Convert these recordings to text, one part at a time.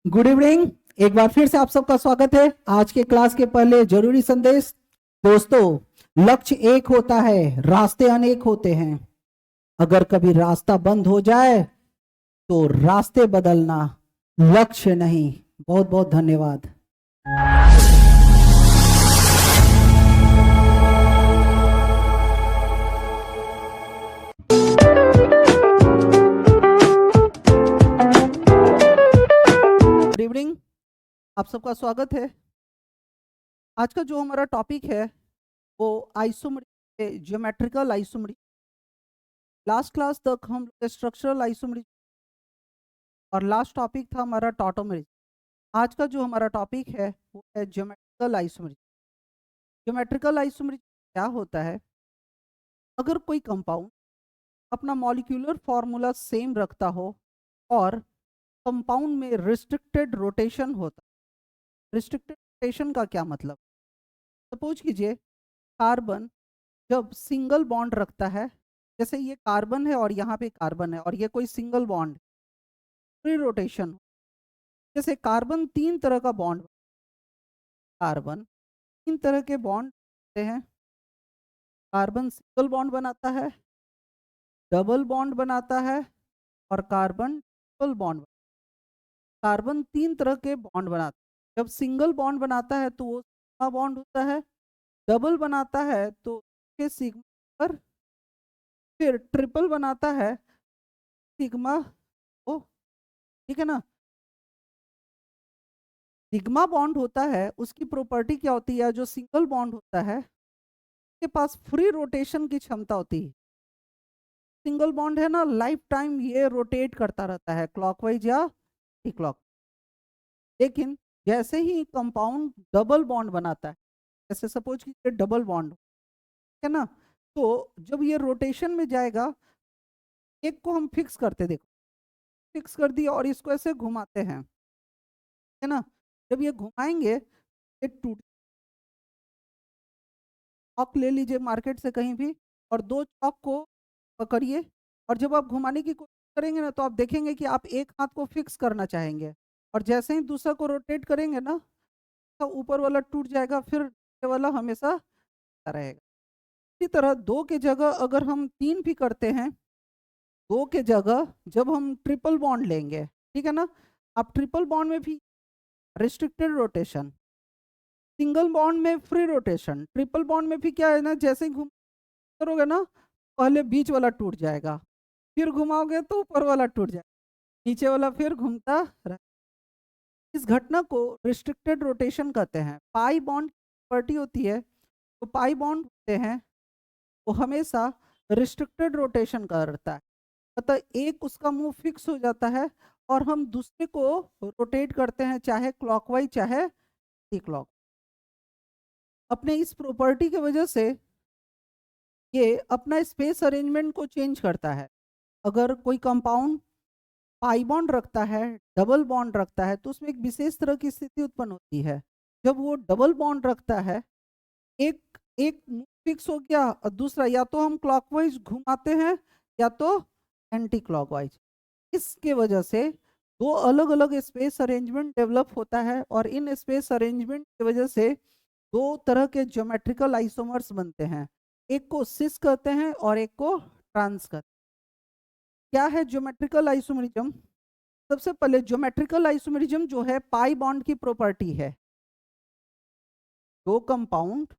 Good evening. एक बार फिर से आप सबका स्वागत है आज के क्लास के पहले जरूरी संदेश। दोस्तों, लक्ष्य एक होता है, रास्ते अनेक होते हैं। अगर कभी रास्ता बंद हो जाए तो रास्ते बदलना, लक्ष्य नहीं। बहुत बहुत धन्यवाद। गुड इवनिंग, आप सबका स्वागत है। आज का जो हमारा टॉपिक है वो isometry, geometrical isometry. Last class तक हम स्ट्रक्चरल आइसोमेट्री और लास्ट टॉपिक था हमारा टॉटोमेट्री। आज का जो हमारा टॉपिक है वो है ज्योमेट्रिकल आइसोमेट्री। ज्योमेट्रिकल आइसोमेट्री क्या होता है? अगर कोई कंपाउंड अपना मॉलिक्यूलर फॉर्मूला सेम रखता हो और कंपाउंड में रिस्ट्रिक्टेड रोटेशन होता। रिस्ट्रिक्टेड रोटेशन का क्या मतलब? सपोज कीजिए कार्बन जब सिंगल बॉन्ड रखता है, जैसे ये कार्बन है और यहाँ पे कार्बन है और ये कोई सिंगल बॉन्ड, फ्री रोटेशन। जैसे कार्बन तीन तरह का बॉन्ड, कार्बन तीन तरह के बॉन्ड होते हैं। कार्बन सिंगल बॉन्ड बनाता है, डबल बॉन्ड बनाता है और कार्बन ट्रिपल बॉन्ड। कार्बन तीन तरह के बॉन्ड बनाता है। जब सिंगल बॉन्ड बनाता है तो वो सिग्मा बॉन्ड होता है, डबल बनाता है तो उसके सिग्मा पर, फिर ट्रिपल बनाता है सिग्मा ओ, ठीक है ना। सिग्मा बॉन्ड होता है, उसकी प्रॉपर्टी क्या होती है? जो सिंगल बॉन्ड होता है उसके पास फ्री रोटेशन की क्षमता होती है। सिंगल बॉन्ड है ना, लाइफ टाइम ये रोटेट करता रहता है क्लॉकवाइज या एंटी क्लॉक। लेकिन जैसे ही कंपाउंड डबल बॉन्ड बनाता है, जैसे सपोज कीजिए डबल बॉन्ड है ना, तो जब ये रोटेशन में जाएगा, एक को हम फिक्स करते, देखो फिक्स कर दिया और इसको ऐसे घुमाते हैं, है ना। जब ये घुमाएंगे, ये टूट, चौक ले लीजिए मार्केट से कहीं भी और दो चौक को पकड़िए, और जब आप घुमाने की कोशिश करेंगे ना तो आप देखेंगे कि आप एक हाथ को फिक्स करना चाहेंगे और जैसे ही दूसरा को रोटेट करेंगे ना तो ऊपर वाला टूट जाएगा, फिर नीचे वाला हमेशा रहेगा। इसी तरह दो के जगह अगर हम तीन भी करते हैं, दो के जगह जब हम ट्रिपल बॉन्ड लेंगे, ठीक है ना, आप ट्रिपल बॉन्ड में भी रिस्ट्रिक्टेड रोटेशन, सिंगल बॉन्ड में फ्री रोटेशन, ट्रिपल बॉन्ड में भी क्या है ना, जैसे ही घूम करोगे ना पहले बीच वाला टूट जाएगा, फिर घुमाओगे तो ऊपर वाला टूट जाएगा, नीचे वाला फिर घूमता रहे। इस घटना को रिस्ट्रिक्टेड रोटेशन कहते हैं। पाई बॉन्ड प्रॉपर्टी होती है, तो पाई बॉन्ड होते हैं वो हमेशा रिस्ट्रिक्टेड रोटेशन करता है, मतलब एक उसका मुंह फिक्स हो जाता है और हम दूसरे को रोटेट करते हैं, चाहे क्लॉकवाइज चाहे एंटी क्लॉक। अपने इस प्रॉपर्टी की वजह से ये अपना स्पेस अरेंजमेंट को चेंज करता है। अगर कोई कंपाउंड पाई बॉन्ड रखता है, डबल बॉन्ड रखता है, तो उसमें एक विशेष तरह की स्थिति उत्पन्न होती है। जब वो डबल बॉन्ड रखता है, एक एक फिक्स हो गया और दूसरा या तो हम क्लॉकवाइज घुमाते हैं या तो एंटी क्लॉकवाइज। इसके वजह से दो अलग अलग स्पेस अरेंजमेंट डेवलप होता है और इन स्पेस अरेंजमेंट की वजह से दो तरह के ज्योमेट्रिकल आइसोमर्स बनते हैं। एक को सिस कहते हैं और एक को ट्रांस कहते हैं। क्या है ज्योमेट्रिकल आइसोमरिज्म? सबसे पहले ज्योमेट्रिकल आइसोमरिज्म जो है पाई बॉन्ड की प्रॉपर्टी है। दो कंपाउंड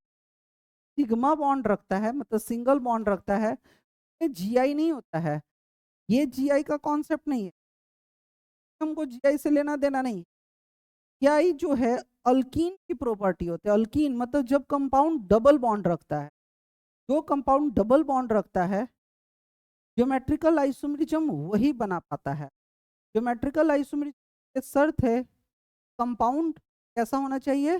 सिग्मा बॉन्ड रखता है, मतलब सिंगल बॉन्ड रखता है, ये जीआई नहीं होता है। ये जीआई का कॉन्सेप्ट नहीं है, हमको जीआई से लेना देना नहीं। जीआई जो है अल्कीन की प्रॉपर्टी होती है। अल्कीन मतलब जब कंपाउंड डबल बॉन्ड रखता है, जो कंपाउंड डबल बॉन्ड रखता है, ज्योमेट्रिकल आइसोमरिज्म वही बना पाता है। ज्योमेट्रिकल आइसोमरिज्म की शर्त है कंपाउंड कैसा होना चाहिए?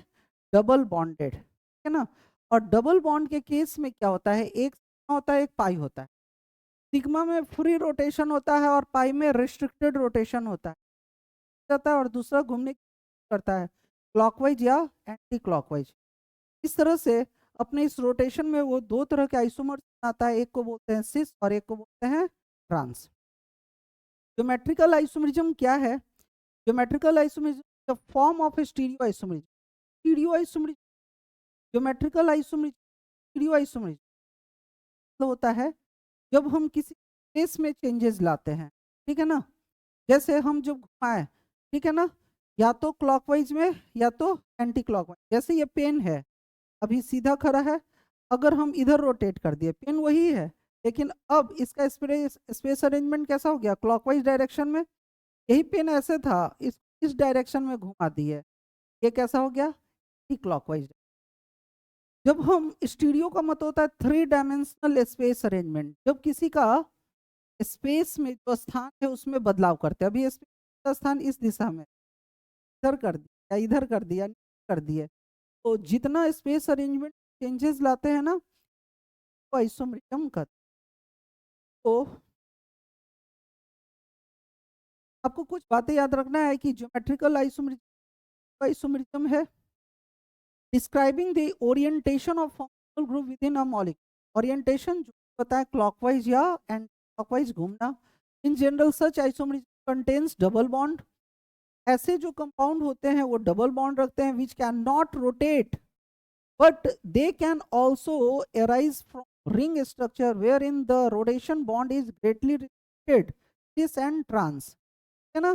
डबल बॉन्डेड, है ना। और डबल बॉन्ड के केस में क्या होता है? एक सिग्मा होता है, एक पाई होता है। सिग्मा में फ्री रोटेशन होता है और पाई में रिस्ट्रिक्टेड रोटेशन होता है, और दूसरा घूमने करता है क्लॉकवाइज या एंटी क्लॉकवाइज। इस तरह से अपने इस रोटेशन में वो दो तरह के आइसोमर्स बनाता है, एक को बोलते हैं सिस और एक को बोलते हैं ट्रांस। ज्योमेट्रिकल आइसोमरिज्म क्या है? Geometrical isomerism the form of stereo isomerism. Stereo isomerism, geometrical isomerism, stereo isomerism तो होता है जब हम किसी स्पेस में चेंजेस लाते हैं, ठीक है ना। जैसे हम जब घुमाएं, ठीक है ना, या तो क्लॉकवाइज में या तो एंटी क्लॉकवाइज। जैसे ये पेन है, अभी सीधा खड़ा है, अगर हम इधर रोटेट कर दिए, पेन वही है, लेकिन अब इसका स्पेस स्पेस अरेंजमेंट कैसा हो गया, क्लॉकवाइज डायरेक्शन में। यही पेन ऐसे था, इस डायरेक्शन में घुमा दिए, ये कैसा हो गया, क्लॉकवाइज। जब हम स्टीरियो का मतलब होता है 3 डायमेंशनल स्पेस अरेंजमेंट, जब किसी का स्पेस में जो स्थान है उसमें बदलाव करते हैं। अभी स्पेस का स्थान इस दिशा में, इधर कर दिया, इधर कर दिया, कर दिए, तो जितना स्पेस अरेंजमेंट चेंजेस लाते हैं ना, तो आइसोमेरिज्म का। तो आपको कुछ बातें याद रखना है कि ज्योमेट्रिकल आइसोमेरिज्म है describing the orientation of functional group with in a molecule. Orientation जो पता है क्लॉकवाइज या एंटी क्लॉकवाइज घूमना। In general such isomerism contains double bond. ऐसे जो कंपाउंड होते हैं वो डबल बॉन्ड रखते हैं which can not rotate, but they can also arise from ring structure wherein the rotation bond is greatly restricted, cis and trans, है ना।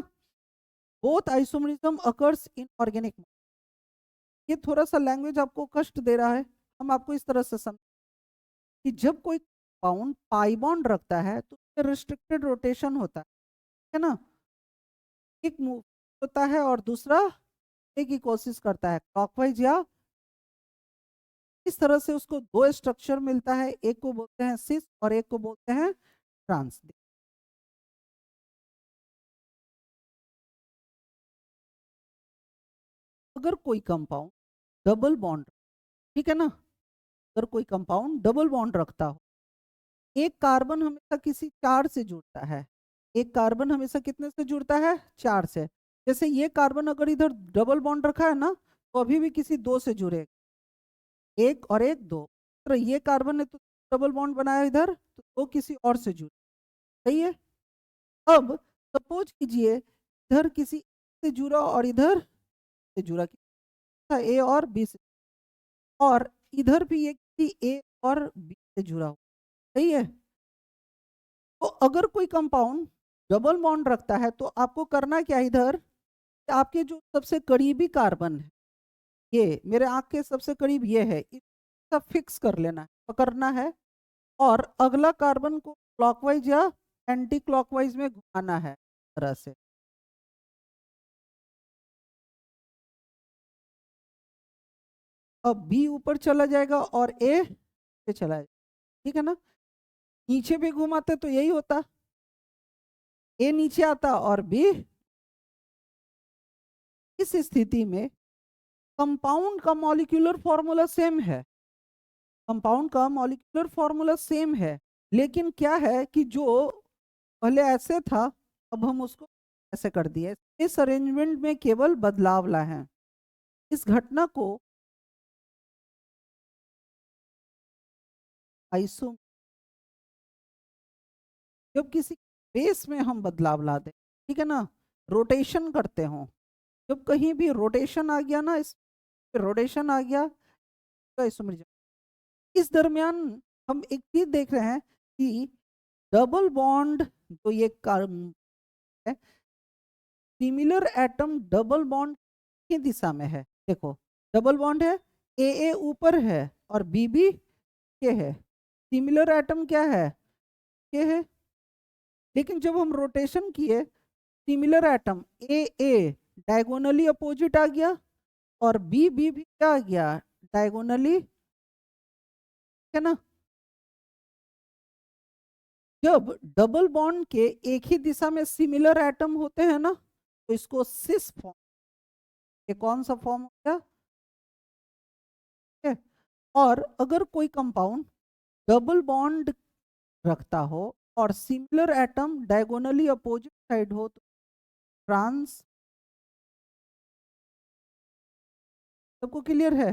both isomerism occurs in organic। ये थोड़ा सा लैंग्वेज आपको कष्ट दे रहा है, हम आपको इस तरह से समझ कि जब कोई कंपाउंड पाई बॉन्ड रखता है तो उसमें रिस्ट्रिक्टेड रोटेशन होता है ना। एक मूव होता है और दूसरा एक की कोशिश करता है क्लॉकवाइज या, इस तरह से उसको दो स्ट्रक्चर मिलता है, एक को बोलते हैं सिस और एक को बोलते हैं ट्रांस। अगर कोई कंपाउंड डबल बॉन्ड, ठीक है ना, अगर कोई कंपाउंड डबल बॉन्ड रखता हो, एक कार्बन हमेशा किसी चार से जुड़ता है, एक कार्बन हमेशा कितने से जुड़ता है, चार से। जैसे ये कार्बन अगर इधर डबल बॉन्ड रखा है ना, तो अभी भी किसी दो से जुड़ेगा, एक और एक दो। तो ये कार्बन ने तो डबल बॉन्ड बनाया इधर, तो दो किसी और से जुड़े, सही है। अब सपोज कीजिए इधर किसी से जुड़ा और इधर से जुड़ा, ए और बी से, और इधर भी ये किसी ए और बी से जुड़ा हो, सही है। तो अगर कोई कंपाउंड डबल बॉन्ड रखता है तो आपको करना क्या है, इधर आपके जो सबसे करीबी कार्बन है, ये मेरे आंख के सबसे करीब ये है, इसका फिक्स कर लेना है, पकड़ना है, और अगला कार्बन को क्लॉकवाइज या एंटी क्लॉकवाइज में घुमाना है तरह से। अब बी ऊपर चला जाएगा और ए पे चला जाएगा, ठीक है ना। नीचे भी घुमाते तो यही होता, ए नीचे आता और बी। इस स्थिति में कंपाउंड का मॉलिक्यूलर फॉर्मूला सेम है, कंपाउंड का मॉलिक्यूलर फॉर्मूला सेम है, लेकिन क्या है कि जो पहले ऐसे था अब हम उसको ऐसे कर दिए, इस अरेंजमेंट में केवल बदलाव लाए हैं। इस घटना को आइसो, जब किसी बेस में हम बदलाव ला दें, ठीक है ना, रोटेशन करते हो, जब कहीं भी रोटेशन आ गया ना, इस रोटेशन आ गया तो आइसोमरिज्म। इस दरमियान हम एक चीज देख रहे हैं कि डबल बॉन्ड जो ये कार्बन है, सिमिलर एटम डबल बॉन्ड की दिशा में है। देखो डबल बॉन्ड है, ए ऊपर है और बी भी के है, सिमिलर एटम क्या है, के है। लेकिन जब हम रोटेशन किए, similar atom A diagonally opposite आ गया और बी भी क्या आ गया, डायगोनली, है ना। जब डबल बॉन्ड के एक ही दिशा में सिमिलर एटम होते हैं ना, तो इसको सिस फॉर्म, ये कौन सा फॉर्म हो गया, है? और अगर कोई कंपाउंड डबल बॉन्ड रखता हो और similar atom diagonally opposite side हो तो ट्रांस। सबको क्लियर है।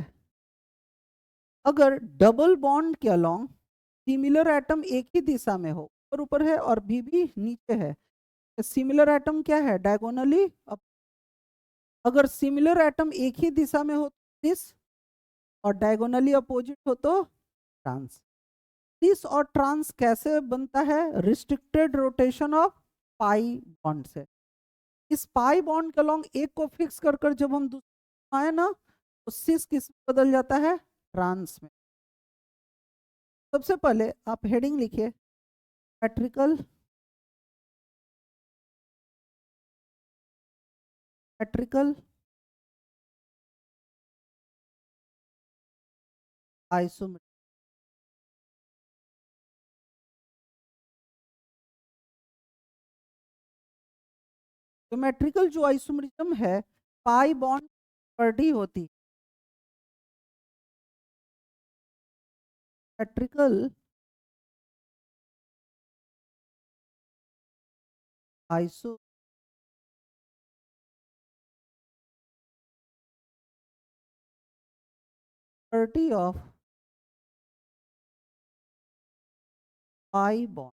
अगर डबल बॉन्ड के अलोंग सिमिलर एटम एक ही दिशा में हो, ऊपर ऊपर है और बी भी नीचे है, सिमिलर एटम क्या है, डायगोनली अप, अगर सिमिलर एटम एक ही दिशा में हो तो दिस, और डायगोनली अपोजिट हो तो ट्रांस। दिस और ट्रांस कैसे बनता है? Restricted rotation of pi bond से। इस पाई बॉन्ड के अलोंग एक को फिक्स कर कर जब हम दूसरा आए ना, तो सिस किस में बदल जाता है? ट्रांस में। सबसे पहले आप हेडिंग लिखिए, मेट्रिकल मेट्रिकल आइसोमेट्रिक। ज्योमेट्रिकल जो आइसोमेरिज्म है, पाई बॉन्ड पर डी होती। Metrical iso property of pi bond.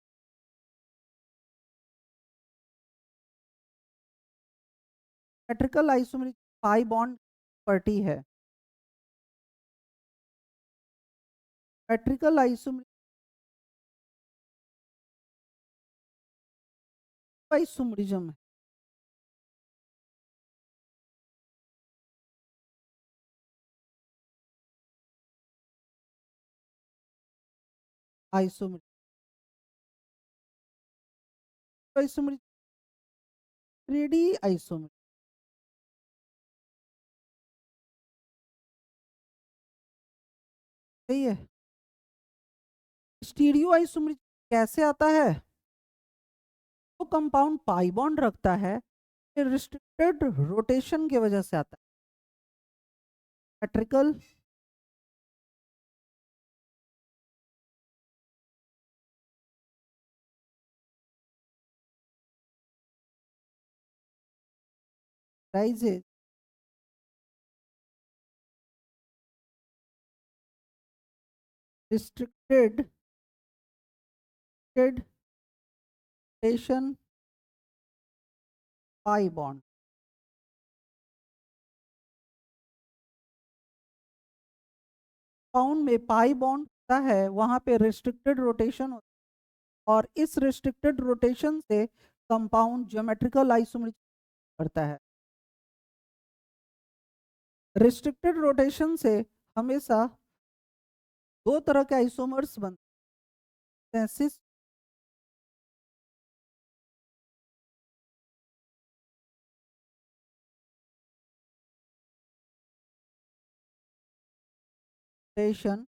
Metrical isomerism pi bond property है। Metrical isomerism isomerism isomerism 3D isomerism. सही है। स्टीरियो आइसोमेरिज्म कैसे आता है? तो कंपाउंड पाई बॉन्ड रखता है, रिस्ट्रिक्टेड रोटेशन की वजह से आता है। Metrical rises restricted rotation pi bond. Compound में पाई बॉन्ड होता है, वहां पे रिस्ट्रिक्टेड रोटेशन होता है, और इस रिस्ट्रिक्टेड रोटेशन से कंपाउंड ज्योमेट्रिकल आइसोमेरिज्म करता है। रिस्ट्रिक्टेड रोटेशन से हमेशा दो तरह के आइसोमर्स बनते हैं, सिस रोटेशन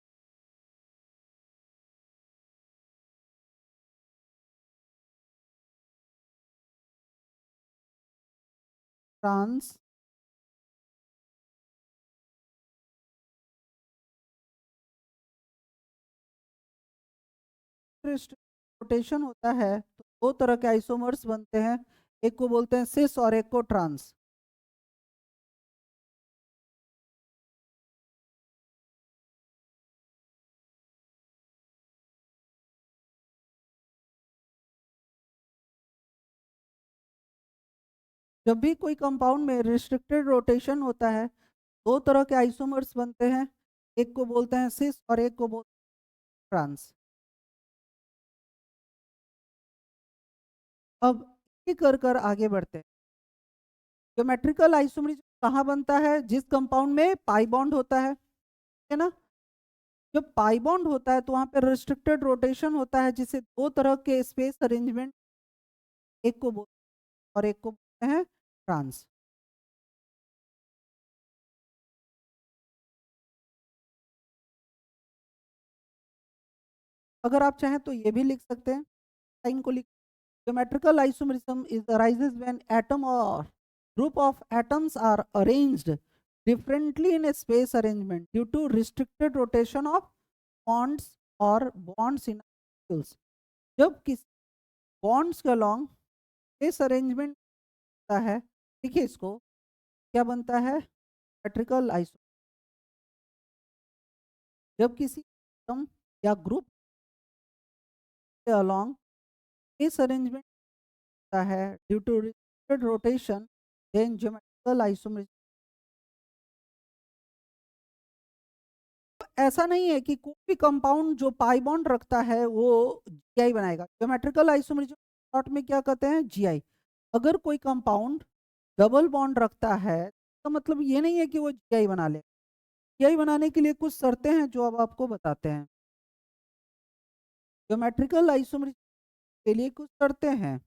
ट्रांस रोटेशन होता है तो दो तरह के आइसोमर्स बनते हैं, एक को बोलते हैं सिस और एक को ट्रांस। जब भी कोई कंपाउंड में रिस्ट्रिक्टेड रोटेशन होता है, दो तरह के आइसोमर्स बनते हैं, एक को बोलते हैं सिस और एक को बोलते हैं ट्रांस। अब ये कर कर आगे बढ़ते हैं। ज्योमेट्रिकल आइसोमरिज्म कहाँ बनता है? जिस कंपाउंड में पाई बॉन्ड होता है ना। जब पाई बॉन्ड होता है तो वहां पे रिस्ट्रिक्टेड रोटेशन होता है, जिसे दो तरह के स्पेस अरेंजमेंट, एक को बोलते हैं और एक को बोलते हैं ट्रांस। अगर आप चाहें तो ये भी लिख सकते हैं, साइन को लिख। Geometrical isomerism is arises when atom और group of atoms are arranged differently in a space arrangement due to restricted rotation of bonds or bonds in molecules। जब किसी bonds के along space arrangement होता है, देखिए इसको क्या बनता है? Geometrical iso. जब किसी एटम या ग्रुप के along space arrangement होता है due to restricted rotation, then isomerism. ऐसा नहीं है कि कोई भी कंपाउंड जो पाई बॉन्ड रखता है वो जीआई बनाएगा। ज्योमेट्रिकल आइसोमरेज शॉर्ट में क्या कहते हैं, जीआई। अगर कोई कंपाउंड डबल बॉन्ड रखता है तो मतलब ये नहीं है कि वो जीआई बना ले। जीआई बनाने के लिए कुछ शर्तें हैं जो अब आपको बताते हैं। ज्योमेट्रिकल आइसोमरेज के लिए कुछ शर्तें हैं।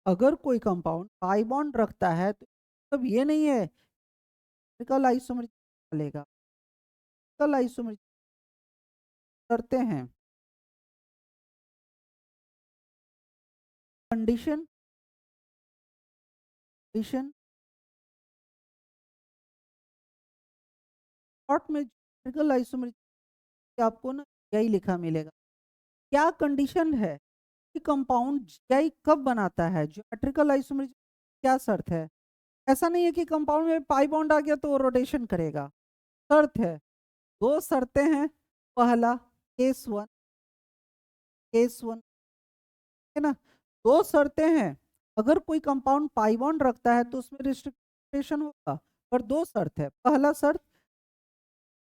अगर कोई कंपाउंड पाई बॉन्ड रखता है तो अब ये नहीं है ज्योमेट्रिकल आइसोमरेज चलेगा। ज्योमेट्रिकल आइसोमरेज करते हैं कंडीशन कंडीशन शॉर्ट में ज्योमेट्रिकल आइसोमरेज आपको ना यही लिखा मिलेगा। क्या कंडीशन है कि कंपाउंड जीआई कब बनाता है, ज्योमेट्रिकल आइसोमरेज क्या शर्त है। ऐसा नहीं है कि कंपाउंड में पाई बॉन्ड आ गया तो वो रोटेशन करेगा। शर्त है, दो शर्तें हैं। पहला केस वन है ना। दो शर्तें हैं। अगर कोई कंपाउंड पाई बॉन्ड रखता है तो उसमें रिस्ट्रिक्शन होगा। पर दो शर्त है। पहला शर्त,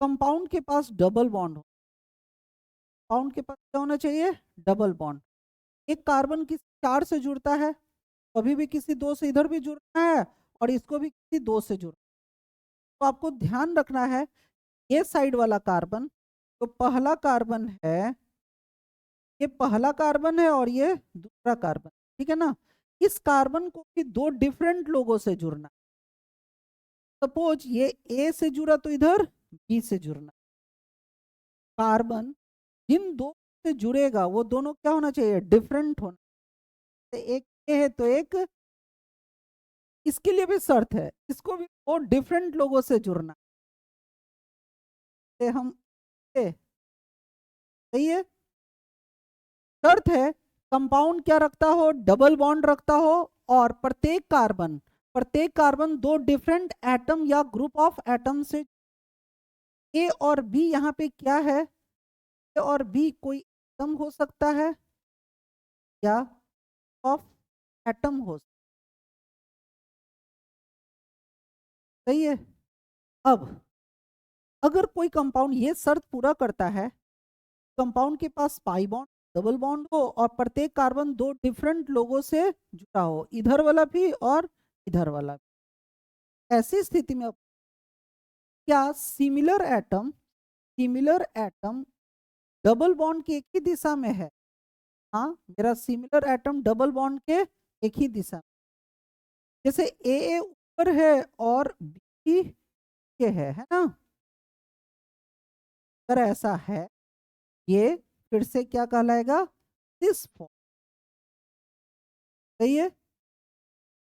कंपाउंड के पास डबल बॉन्ड हो। कंपाउंड के पास क्या होना चाहिए, डबल बॉन्ड। एक कार्बन किसी चार से जुड़ता है, कभी भी किसी दो से इधर भी जुड़ना है और इसको भी किसी दो से जुड़ना है। तो आपको ध्यान रखना है ये साइड वाला कार्बन, तो पहला कार्बन है, ये पहला कार्बन है और ये दूसरा कार्बन, ठीक है ना। इस कार्बन को भी दो डिफरेंट लोगों से जुड़ना। सपोज ये ए से जुड़ा तो इधर बी से जुड़ना। कार्बन जिन दो से जुड़ेगा वो दोनों क्या होना चाहिए, डिफरेंट होना। एक ए है तो एक, इसके लिए भी शर्त है, इसको भी दो डिफरेंट लोगों से जुड़ना है। हम सही है। शर्त है कंपाउंड क्या रखता हो, डबल बॉन्ड रखता हो और प्रत्येक कार्बन दो डिफरेंट एटम या ग्रुप ऑफ एटम से। ए और बी यहाँ पे क्या है, ए और बी कोई एटम हो सकता है या ऑफ एटम हो सकता है। सही है। अब अगर कोई कंपाउंड ये शर्त पूरा करता है, कंपाउंड के पास पाई बॉन्ड डबल बॉन्ड हो और प्रत्येक कार्बन दो डिफरेंट लोगों से जुड़ा हो, इधर वाला भी और इधर वाला भी। ऐसी स्थिति में क्या सिमिलर एटम डबल बॉन्ड की एक ही दिशा में है। हाँ, मेरा सिमिलर एटम डबल बॉन्ड के एक ही दिशा में, जैसे ए ऊपर है और बी के है ना। अगर ऐसा है ये फिर से क्या कहलाएगा, दिस फॉर्म। सही है।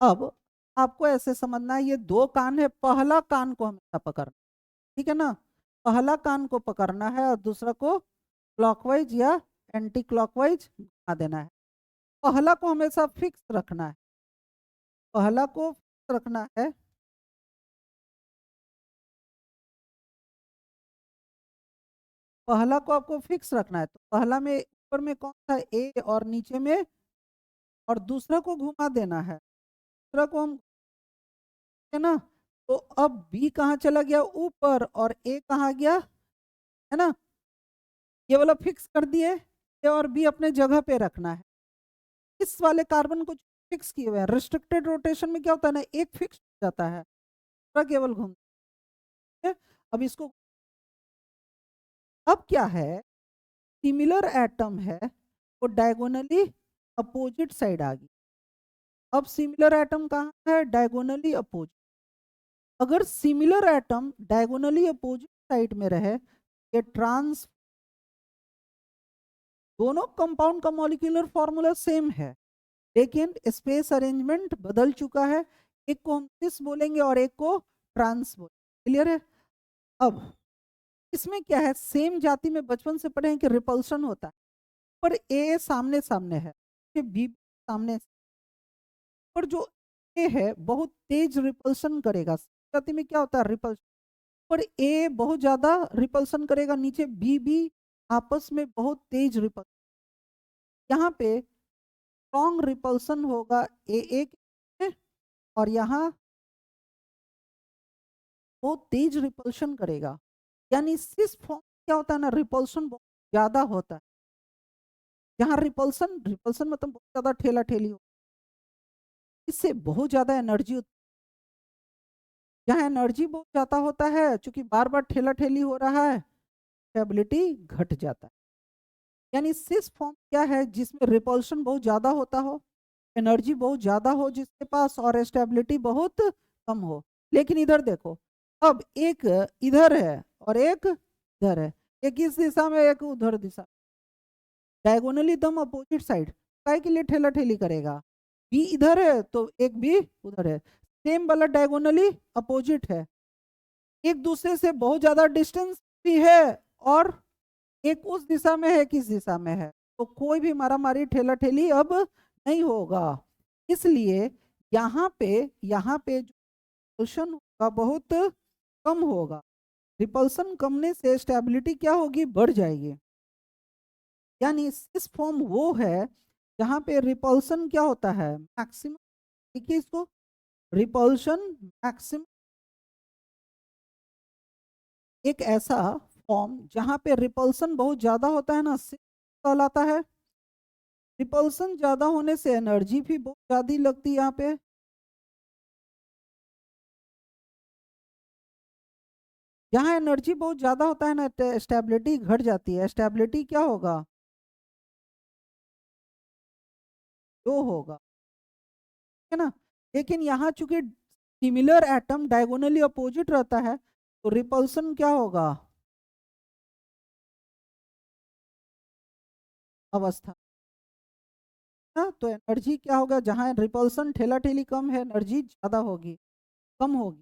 अब आपको ऐसे समझना है, ये दो कान है, पहला कान को हमेशा पकड़ना, ठीक है ना। पहला कान को पकड़ना है और दूसरा को क्लॉकवाइज या एंटी क्लॉकवाइज घुमा देना है। पहला को हमेशा फिक्स रखना है, पहला को फिक्स रखना है। पहला को आपको फिक्स रखना है, तो पहला में ऊपर में कौन सा ए और नीचे में, और दूसरा को घुमा देना है। दूसरा को हम, है ना। तो अब बी कहाँ चला गया, ऊपर, और ए कहाँ गया, है ना। ये वाला फिक्स कर दिए, ए और बी अपने जगह पे रखना है। इस वाले कार्बन को फिक्स किए हुए हैं। रिस्ट्रिक्टेड रोटेशन में क्या होता है ना, एक फिक्स हो जाता है, दूसरा केवल घूमता है। अब इसको, अब क्या है, सिमिलर एटम है वो डायगोनली अपोजिट साइड आ गई। अब सिमिलर एटम कहाँ है, डायगोनली अपोजिट। अगर similar atom diagonally opposite side में रहे, ये ट्रांस, दोनों कंपाउंड का मॉलिक्यूलर फॉर्मूला सेम है लेकिन स्पेस अरेंजमेंट बदल चुका है। एक को हम सिस बोलेंगे और एक को ट्रांस बोलेंगे। क्लियर है। अब इसमें क्या है, सेम जाति में बचपन से पढ़े हैं कि रिपल्शन होता है, पर ए सामने सामने है, बी सामने, पर जो ए है बहुत तेज रिपल्शन करेगा। जाति में क्या होता है, रिपल्शन, पर ए बहुत ज्यादा रिपल्शन करेगा, नीचे बी भी आपस में बहुत तेज रिपल्शन। यहाँ पे स्ट्रॉन्ग रिपल्सन होगा ए एक में, और यहाँ वो तेज रिपल्शन करेगा। यानी सिस फॉर्म क्या होता है ना, रिपल्सन बहुत ज्यादा होता है। जहाँ रिपल्सन रिपल्सन मतलब बहुत ज्यादा ठेला ठेली हो, इससे बहुत ज्यादा एनर्जी, जहाँ एनर्जी बहुत ज्यादा होता है, चूंकि बार बार ठेला ठेली हो रहा है, स्टेबिलिटी घट जाता है। यानी सिस फॉर्म क्या है, जिसमें रिपल्शन बहुत ज्यादा होता हो, एनर्जी बहुत ज्यादा हो जिसके पास, और स्टेबिलिटी बहुत कम हो। लेकिन इधर देखो, अब एक इधर है और एक इधर है, एक इस दिशा में एक उधर दिशा, डायगोनली दम अपोजिट साइड, काय के लिए ठेला ठेली करेगा। बी इधर है तो एक बी उधर है, सेम वाला डायगोनली अपोजिट है, एक दूसरे से बहुत ज्यादा डिस्टेंस भी है, और एक उस दिशा में है, किस दिशा में है, तो कोई भी मारामारी ठेला ठेली अब नहीं होगा। इसलिए यहाँ पे जो रिपल्शन होगा बहुत कम होगा। रिपल्सन कमने से स्टेबिलिटी क्या होगी, बढ़ जाएगी। यानी सिस फॉर्म वो है जहां पे रिपल्सन क्या होता है, मैक्सिमम। देखिए इसको, रिपल्शन मैक्सिमम, एक ऐसा फॉर्म जहां पे रिपल्सन बहुत ज्यादा होता है ना, सिस कहलाता है। रिपल्सन ज्यादा होने से एनर्जी भी बहुत ज्यादा लगती है यहाँ पे। जहाँ एनर्जी बहुत ज्यादा होता है ना, स्टेबिलिटी घट जाती है। स्टेबिलिटी क्या होगा, लो होगा, है ना। लेकिन यहाँ चूंकि सिमिलर एटम डायगोनली अपोजिट रहता है, तो रिपल्सन क्या होगा, अवस्था ना, तो एनर्जी क्या होगा, जहाँ रिपल्सन ठेला ठेली कम है, एनर्जी ज्यादा होगी, कम होगी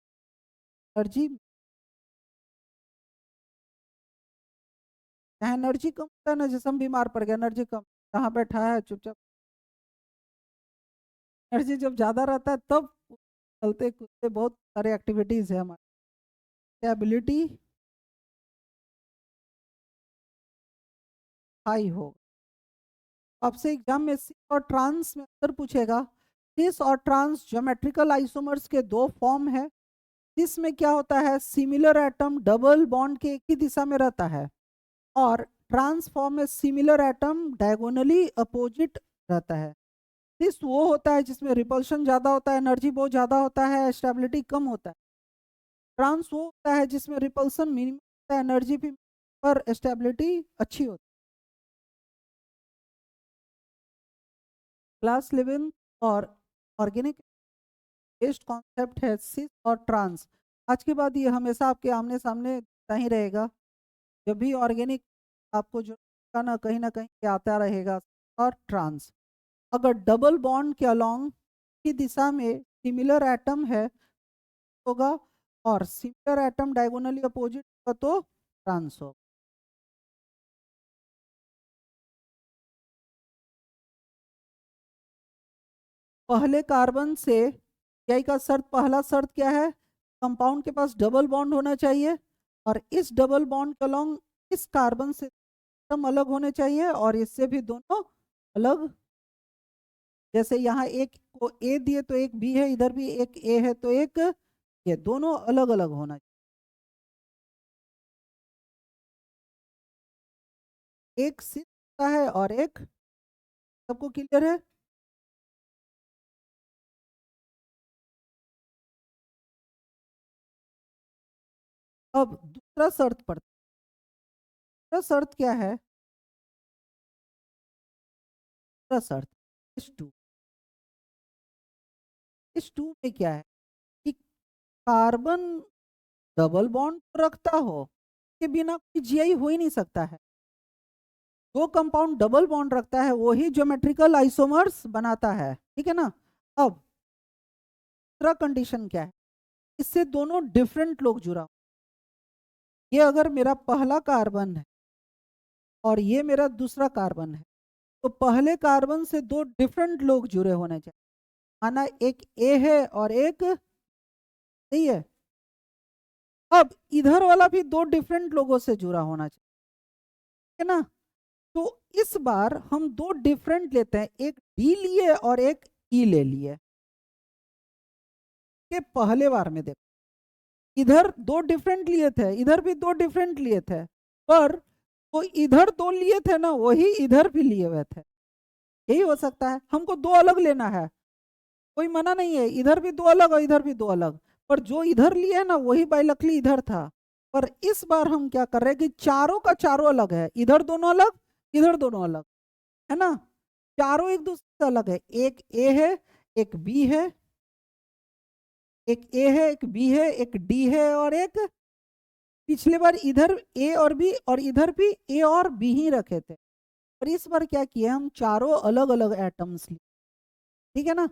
एनर्जी। जहाँ एनर्जी कम होता है ना, जैसे हम बीमार पड़ गए, एनर्जी कम, जहाँ बैठा है चुपचाप, एनर्जी जब ज्यादा रहता है तब चलते कूदते बहुत सारे एक्टिविटीज है हमारी, एबिलिटी हाई हो। आपसे एग्जाम में सिस और ट्रांस में अक्सर पूछेगा। सिस और ट्रांस ज्योमेट्रिकल आइसोमर्स के दो फॉर्म है। सिस में क्या होता है, सिमिलर एटम डबल बॉन्ड के एक ही दिशा में रहता है, और ट्रांस फॉर्म में सिमिलर एटम डायगोनली अपोजिट रहता है। सिस वो होता है जिसमें रिपल्शन ज्यादा होता है, एनर्जी बहुत ज्यादा होता है, स्टेबिलिटी कम होता है। ट्रांस वो होता है जिसमें रिपल्सन मिनिमम होता है, एनर्जी भी, पर स्टेबिलिटी अच्छी होती है। क्लास 11 और ऑर्गेनिक बेस्ड कॉन्सेप्ट है सिस और ट्रांस। आज के बाद ये हमेशा आपके आमने सामने ही रहेगा। जब भी ऑर्गेनिक आपको जो ना कहीं आता रहेगा, और ट्रांस, अगर डबल बॉन्ड के अलोंग की दिशा में सिमिलर एटम है होगा, और सिमिलर एटम डायगोनली अपोजिट होगा तो ट्रांस होगा। पहले कार्बन से यही का शर्त, पहला शर्त क्या है, कंपाउंड के पास डबल बॉन्ड होना चाहिए, और इस डबल बॉन्ड के अलोंग इस कार्बन से एटम अलग होने चाहिए, और इससे भी दोनों अलग। जैसे यहाँ एक को ए दिए तो एक बी है, इधर भी एक ए है तो एक, ये दोनों अलग अलग होना चाहिए। एक सिद्ध होता है और एक, सबको क्लियर है। अब दूसरा शर्त पड़ता है, दूसरा शर्त क्या है, दूसरा शर्त इस टू, इस टू में क्या है कि कार्बन डबल बॉन्ड रखता हो, के बिना कोई जीआई हो ही नहीं सकता है। जो कंपाउंड डबल बॉन्ड रखता है वही ज्योमेट्रिकल आइसोमर्स बनाता है, ठीक है ना। अब दूसरा कंडीशन क्या है, इससे दोनों डिफरेंट लोग जुड़ा, ये अगर मेरा पहला कार्बन है और ये मेरा दूसरा कार्बन है, तो पहले कार्बन से दो डिफरेंट लोग जुड़े होने चाहिए। माना एक ए है और एक सही है। अब इधर वाला भी दो डिफरेंट लोगों से जुड़ा होना चाहिए, है ना। तो इस बार हम दो डिफरेंट लेते हैं, एक डी लिए और एक ई ले लिए। के पहले बार में देखो, इधर दो डिफरेंट लिए थे, इधर भी दो डिफरेंट लिए थे, पर तो इधर दो लिए थे ना, वही इधर भी लिए हुए थे। यही हो सकता है, हमको दो अलग लेना है, कोई मना नहीं है, इधर भी दो अलग और इधर भी दो अलग, पर जो इधर लिए है ना वही बाइलकली इधर था। पर इस बार हम क्या कर रहे हैं कि चारों का चारों अलग है, इधर दोनों अलग, इधर दोनों अलग, है ना, चारों एक दूसरे से अलग है। एक ए है, एक बी है, एक ए है, एक बी है, एक डी है, और एक, पिछले बार इधर ए और बी और इधर भी ए और बी ही रखे थे, और इस बार क्या किया, हम चारों अलग अलग एटम्स लिए। ठीक है ना,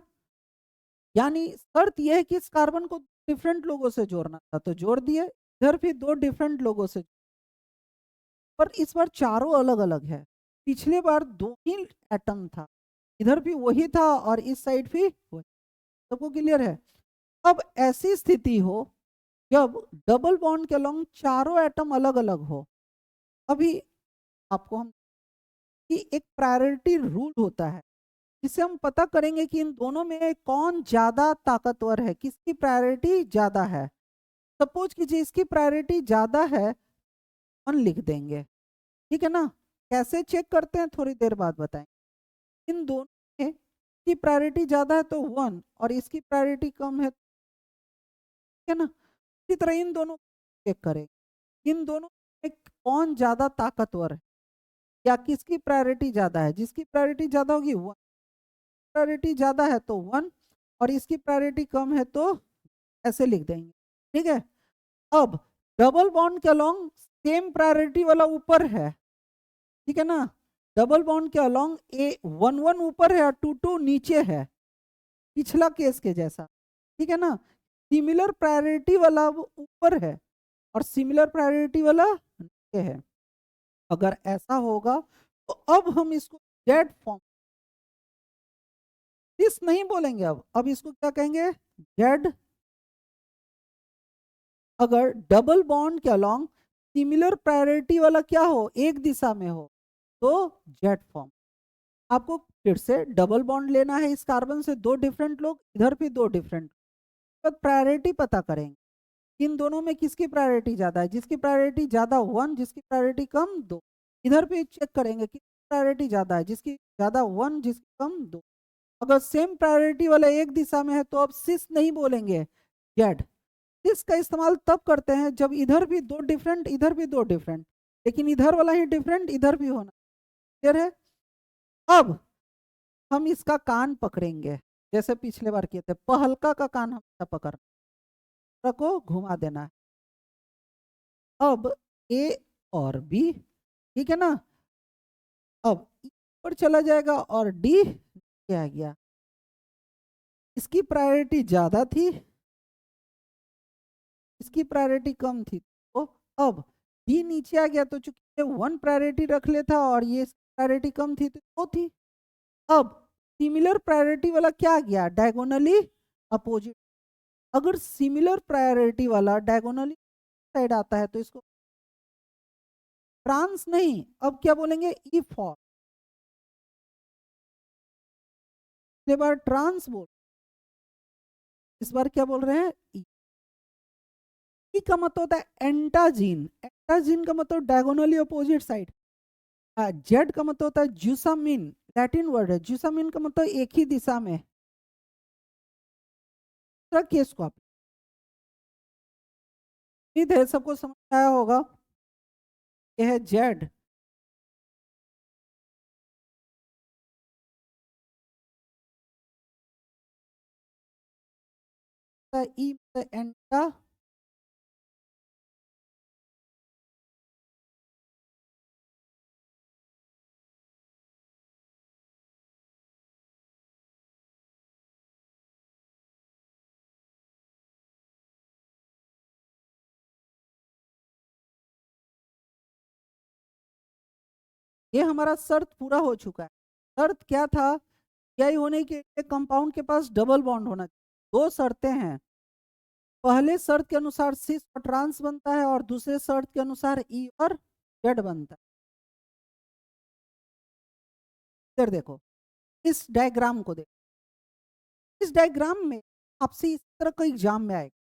यानी शर्त यह है कि इस कार्बन को डिफरेंट लोगों से जोड़ना था तो जोड़ दिए, इधर भी दो डिफरेंट लोगों से, पर इस बार चारों अलग अलग है। पिछले बार दो ही एटम था, इधर भी वही था और इस साइड भी वही। सबको क्लियर है? अब ऐसी स्थिति हो जब डबल बॉन्ड के अलोंग चारों एटम अलग अलग हो, अभी आपको हम कि एक प्रायोरिटी रूल होता है जिससे हम पता करेंगे कि इन दोनों में कौन ज्यादा ताकतवर है, किसकी प्रायोरिटी ज्यादा है। सपोज कीजिए इसकी प्रायोरिटी ज्यादा है, 1 लिख देंगे। ठीक है ना, कैसे चेक करते हैं थोड़ी देर बाद बताएंगे। इन दोनों में की प्रायोरिटी ज्यादा है तो 1, और इसकी प्रायोरिटी कम है, ठीक है ना, इसी तरह इन दोनों चेक करेंगे, इन दोनों में कौन ज्यादा ताकतवर है या किसकी प्रायोरिटी ज्यादा है। जिसकी प्रायोरिटी ज्यादा होगी 1, प्रायोरिटी ज्यादा है तो 1, और इसकी प्रायोरिटी कम है तो ऐसे लिख देंगे। ठीक है, अब डबल बॉन्ड के अलोंग सेम प्रायोरिटी वाला ऊपर है, ठीक है ना, डबल बॉन्ड के अलोंग ए 1 1 ऊपर है और 2 2 नीचे है, पिछला केस के जैसा। ठीक है ना, सिमिलर प्रायोरिटी वाला ऊपर है और सिमिलर प्रायोरिटी वाला नीचे है। अगर ऐसा होगा तो अब हम इसको जेड फॉर्म, इस नहीं बोलेंगे, अब इसको क्या कहेंगे, जेड। अगर डबल बॉन्ड के अलोंग सिमिलर प्रायोरिटी वाला क्या हो, एक दिशा में हो, तो जेड फॉर्म। आपको फिर से डबल बॉन्ड लेना है इस कार्बन से, दो डिफरेंट लोग, इधर भी दो डिफरेंट, तो प्रायोरिटी पता करेंगे इन दोनों में किसकी प्रायोरिटी ज्यादा है। जिसकी प्रायोरिटी ज्यादा 1, जिसकी प्रायोरिटी कम 2। इधर भी चेक करेंगे कि प्रायोरिटी ज्यादा है, जिसकी ज्यादा 1, जिसकी कम 2। अगर सेम प्रायोरिटी वाला एक दिशा में है तो अब सिस नहीं बोलेंगे, जेड। सिस का इस्तेमाल तब करते हैं जब इधर भी दो डिफरेंट, इधर भी दो डिफरेंट, लेकिन इधर वाला ही डिफरेंट, इधर भी होना। क्लियर है? अब हम इसका कान पकड़ेंगे, जैसे पिछले बार किए थे, पहलका का कान हम पकड़ना, को घुमा देना है। अब ए और बी, ठीक है ना, अब ऊपर चला जाएगा और डी क्या आ गया, इसकी प्रायोरिटी ज्यादा थी, इसकी प्रायोरिटी कम थी, तो अब डी नीचे आ गया, तो चूंकि 1 प्रायोरिटी रख लेता और ये प्रायोरिटी कम थी तो 2 थी। अब सिमिलर प्रायोरिटी वाला क्या आ गया, डायगोनली अपोजिट। अगर सिमिलर प्रायोरिटी वाला डायगोनली साइड आता है तो इसको ट्रांस नहीं, अब क्या बोलेंगे, ई फॉर। पिछले बार ट्रांस बोल, इस बार क्या बोल रहे हैं, ई। ई का मतलब होता है एंटाजीन, एंटाजीन का मतलब डायगोनली अपोजिट साइड। जेड का मतलब होता है ज्यूसामिन, लैटिन वर्ड है, ज्यूसामिन का मतलब एक ही दिशा में। केस को आप, उम्मीद है सबको समझ आया होगा। यह है जेड, ई एंटा, ये हमारा शर्त पूरा हो चुका है। शर्त क्या था, यही होने के एक कंपाउंड के पास डबल बॉन्ड होना चाहिए। दो शर्तें हैं, पहले शर्त के अनुसार सिस और ट्रांस बनता है और दूसरे शर्त के अनुसार ई और जेड बनता है। इधर देखो, इस डायग्राम को देखो, इस डायग्राम में आपसे इस तरह का एग्जाम में आएगा,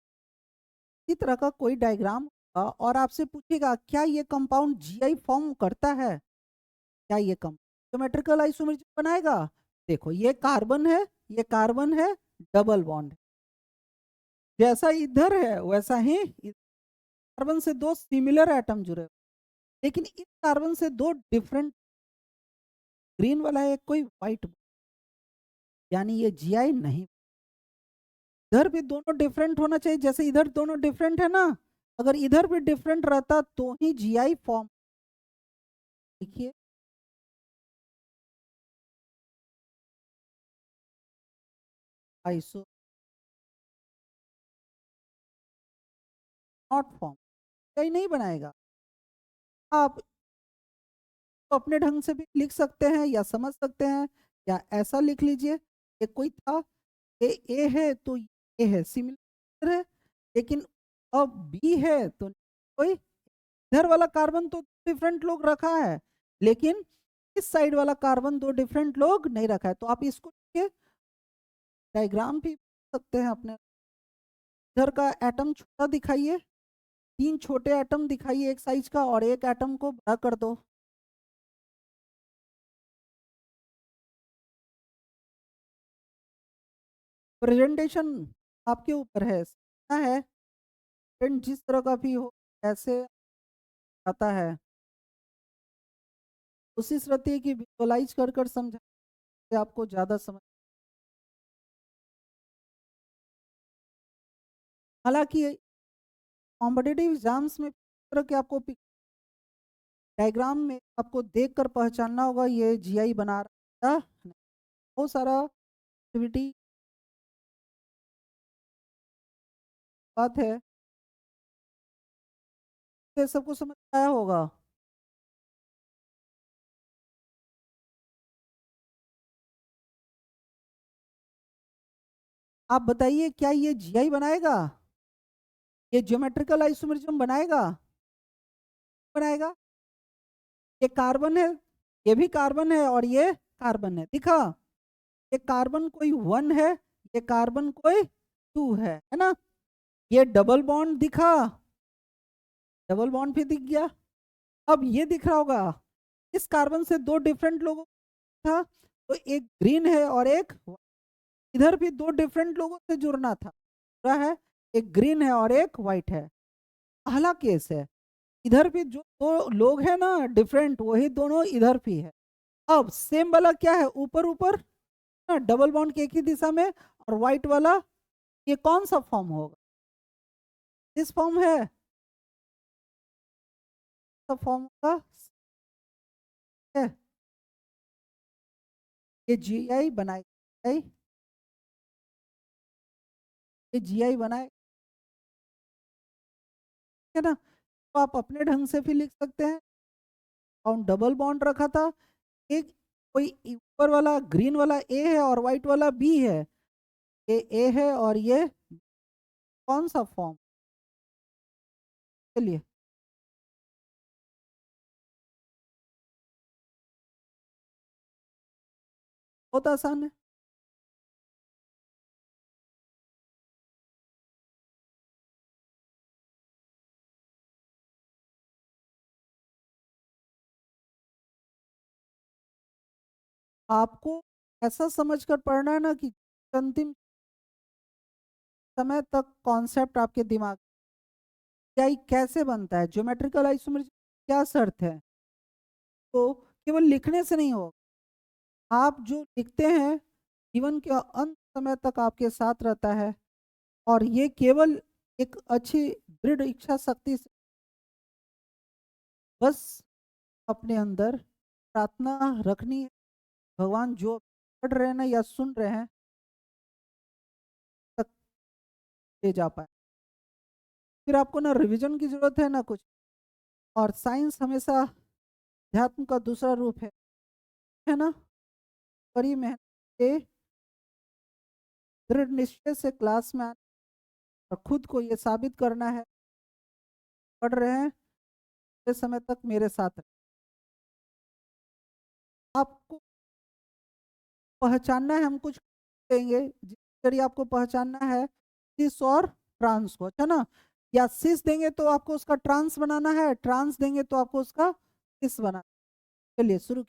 इस तरह का कोई डायग्राम होगा और आपसे पूछेगा क्या ये कंपाउंड जीआई फॉर्म करता है, क्या ये कम ज्योमेट्रिकल आइसोमरिज्म बनाएगा। देखो ये कार्बन है, डबल बॉन्ड, जैसा इधर है वैसा ही कार्बन से दो सिमिलर एटम जुड़े हुए, लेकिन इस कार्बन से दो डिफरेंट, ग्रीन वाला है कोई व्हाइट, यानी ये जीआई नहीं। इधर भी दोनों डिफरेंट होना चाहिए, जैसे इधर दोनों डिफरेंट है ना, अगर इधर भी डिफरेंट रहता तो ही जीआई फॉर्म। देखिए आइसो नॉट फॉर्म, जीआई नहीं बनाएगा। आप तो अपने ढंग से भी लिख सकते हैं या समझ सकते हैं, या ऐसा लिख लीजिए, ये कोई था, ये ए है तो ये है सिमिलर है, लेकिन अब बी है तो कोई, इधर वाला कार्बन तो डिफरेंट लोग रखा है, लेकिन इस साइड वाला कार्बन दो डिफरेंट लोग नहीं रखा है, तो आप इसको डायग्राम भी सकते हैं अपने। इधर का एटम छोटा दिखाइए, तीन छोटे एटम दिखाइए एक साइज का, और एक एटम को बड़ा कर दो। प्रेजेंटेशन आपके ऊपर है, क्या है प्रिंट जिस तरह का भी हो, ऐसे आता है, कोशिश रहती है कि विजुअलाइज कर कर समझा आपको ज़्यादा समझ। हालांकि कॉम्पिटेटिव एग्जाम्स में इस तरह के आपको डायग्राम में आपको देखकर पहचानना होगा ये जीआई बना रहा है, बहुत सारा एक्टिविटी बात है, ये सबको समझ आया होगा। आप बताइए क्या ये जीआई बनाएगा, ये ज्योमेट्रिकल आइसोमरिज्म बनाएगा, बनाएगा। ये कार्बन है, ये भी कार्बन है और ये कार्बन है, दिखा, ये कार्बन कोई 1 है, ये कार्बन कोई 2 है ना, ये डबल बॉन्ड दिखा, डबल बॉन्ड भी दिख गया। अब ये दिख रहा होगा, इस कार्बन से दो डिफरेंट लोगों था, तो एक ग्रीन है और एक, इधर भी दो डिफरेंट लोगों से जुड़ना था, पूरा है, एक ग्रीन है और एक व्हाइट है, पहला केस है। इधर भी जो दो लोग हैं ना डिफरेंट, वही दोनों इधर भी है। अब सेम वाला क्या है, ऊपर ऊपर ना, डबल बॉन्ड के एक ही दिशा में, और व्हाइट वाला, ये कौन सा फॉर्म होगा, इस फॉर्म है, सब फॉर्म का है, ये जीआई बनाए, ये जीआई बनाए, है ना, तो आप अपने ढंग से भी लिख सकते हैं। और डबल बॉन्ड रखा था, एक कोई ऊपर वाला ग्रीन वाला ए है और व्हाइट वाला बी है, ये ए है और ये कौन सा फॉर्म के लिए, बहुत आसान है। आपको ऐसा समझकर पढ़ना है ना कि अंतिम समय तक कॉन्सेप्ट आपके दिमाग, क्या ये कैसे बनता है, ज्योमेट्रिकल आइसोमरिज्म क्या शर्त है, तो केवल लिखने से नहीं हो, आप जो लिखते हैं जीवन के अंत समय तक आपके साथ रहता है, और ये केवल एक अच्छी दृढ़ इच्छा शक्ति से, बस अपने अंदर प्रार्थना रखनी है, भगवान जो पढ़ रहे हैं ना या सुन रहे हैं तक ले जा पाए, फिर आपको ना रिवीजन की जरूरत है ना कुछ। और साइंस हमेशा अध्यात्म का दूसरा रूप है ना, कड़ी मेहनत से, दृढ़ निश्चय से क्लास में आना और खुद को ये साबित करना है, पढ़ रहे हैं इस समय तक मेरे साथ आपको पहचानना है, हम कुछ देंगे जिस जरिए आपको पहचानना है सिस और ट्रांस को, अच्छा ना। या सिस देंगे तो आपको उसका ट्रांस बनाना है, ट्रांस देंगे तो आपको उसका सिस बनाना है। चलिए शुरू।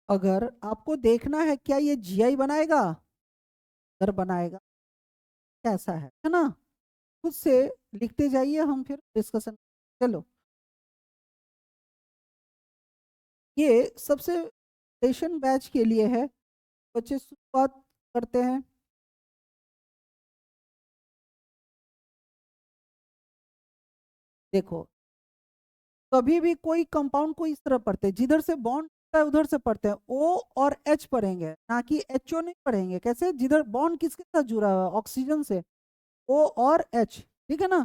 अगर आपको देखना है क्या ये जीआई बनाएगा, अगर बनाएगा कैसा है ना, खुद से लिखते जाइए, हम फिर डिस्कशन। चलो, ये सबसे सेशन बैच के लिए है। बच्चे शुरुआत करते हैं। देखो, कभी भी कोई कंपाउंड को इस तरह पढ़ते हैं, जिधर से बॉन्ड है उधर से पढ़ते हैं, ओ और एच पढ़ेंगे, ना कि एचओ नहीं पढ़ेंगे। कैसे? जिधर बॉन्ड किसके साथ जुड़ा हुआ है, ऑक्सीजन से, ओ और एच, ठीक है ना।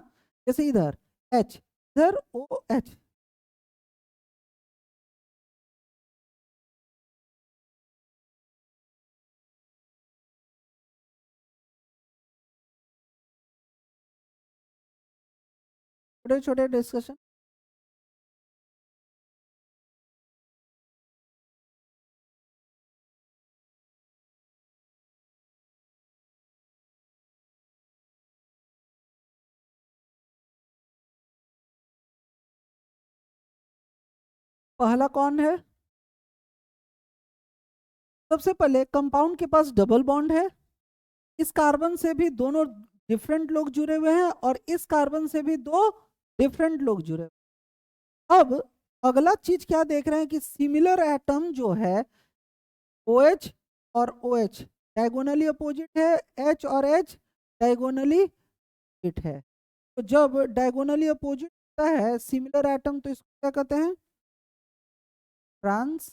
जैसे इधर एच, इधर ओ एच। छोटे छोटे डिस्कशन। पहला कौन है? सबसे पहले कंपाउंड के पास डबल बॉन्ड है, इस कार्बन से भी दोनों डिफरेंट लोग जुड़े हुए हैं, और इस कार्बन से भी दो डिफरेंट लोग जुड़े हुए हैं। अब अगला चीज क्या देख रहे हैं कि सिमिलर एटम जो है OH और OH डायगोनली अपोजिट है, H और H डायगोनली अपोजिट है। तो जब डायगोनली अपोजिट होता है सिमिलर एटम, तो इसको क्या कहते हैं? Trans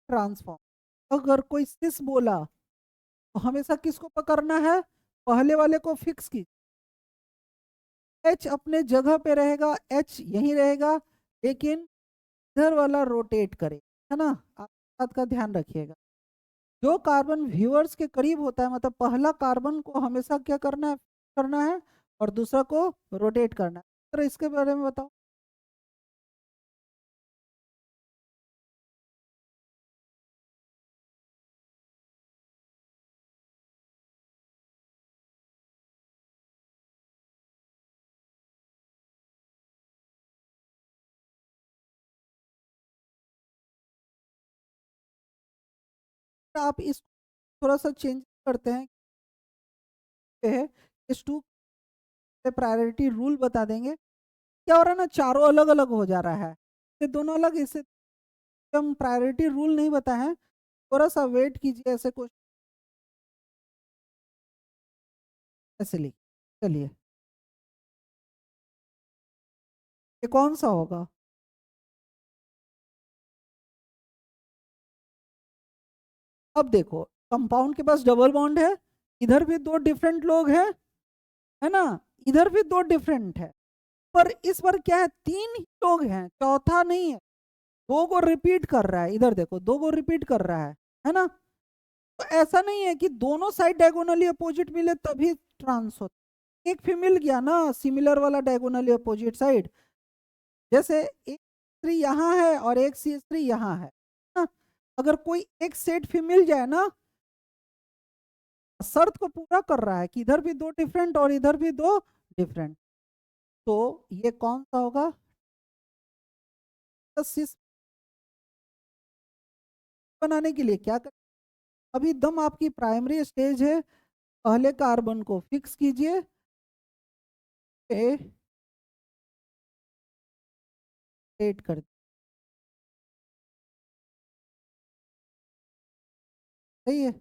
transform. अगर कोई सिस बोला तो हमेशा किसको पकड़ना है? पहले वाले को फिक्स की, H अपने जगह पे रहेगा, H यहीं रहेगा, लेकिन इधर वाला रोटेट करे, है ना। आप इस बात का ध्यान रखिएगा। जो कार्बन व्यूअर्स के करीब होता है, मतलब पहला कार्बन को हमेशा क्या करना है, और दूसरा को रोटेट करना है। तो इसके बारे में बताओ। आप इस थोड़ा सा चेंज करते हैं, है इस टू पे प्रायोरिटी रूल बता देंगे। क्या हो रहा है ना, चारों अलग अलग हो जा रहा है, ये दोनों अलग, इसे हम प्रायोरिटी रूल नहीं बताए। थोड़ा सा वेट कीजिए, ऐसे कुछ ऐसे लिख। चलिए, ये कौन सा होगा? अब देखो, कंपाउंड के पास डबल बॉन्ड है, इधर भी दो डिफरेंट लोग हैं, है ना, इधर भी दो डिफरेंट है, पर इस बार क्या है, तीन ही लोग हैं, चौथा नहीं है। दो को रिपीट कर रहा है, इधर देखो, दो को रिपीट कर रहा है ना। तो ऐसा नहीं है कि दोनों साइड डायगोनली अपोजिट मिले तभी ट्रांस होता। एक भी मिल गया ना सिमिलर वाला डायगोनली अपोजिट साइड, जैसे एक C3 यहाँ है और एक CH3 यहाँ है ना। अगर कोई एक सेट भी मिल जाए ना, शर्त को पूरा कर रहा है कि इधर भी दो डिफरेंट और इधर भी दो डिफरेंट, तो ये कौन सा होगा? तो सिस बनाने के लिए क्या कर, अभी दम आपकी प्राइमरी स्टेज है, पहले कार्बन को फिक्स कीजिए, एड कर, सही है।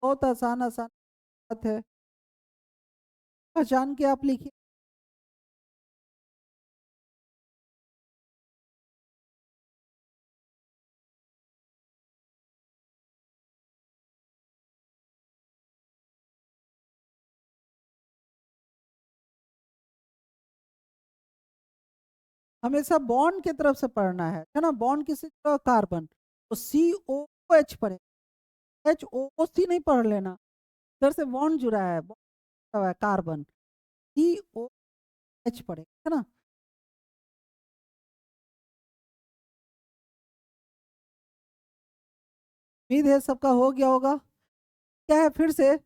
बहुत आसान आसान बात है, पहचान के आप लिखिए। हमेशा बॉन्ड की तरफ से पढ़ना है ना। बॉन्ड किसी तरह कार्बन, तो COOH पढ़ेगा, HOOC नहीं पढ़ लेना। इधर से बॉन्ड जुड़ा है, बॉन्ड है कार्बन, COH पढ़ेगा, है ना। उम्मीद है सबका हो गया होगा। क्या है फिर से,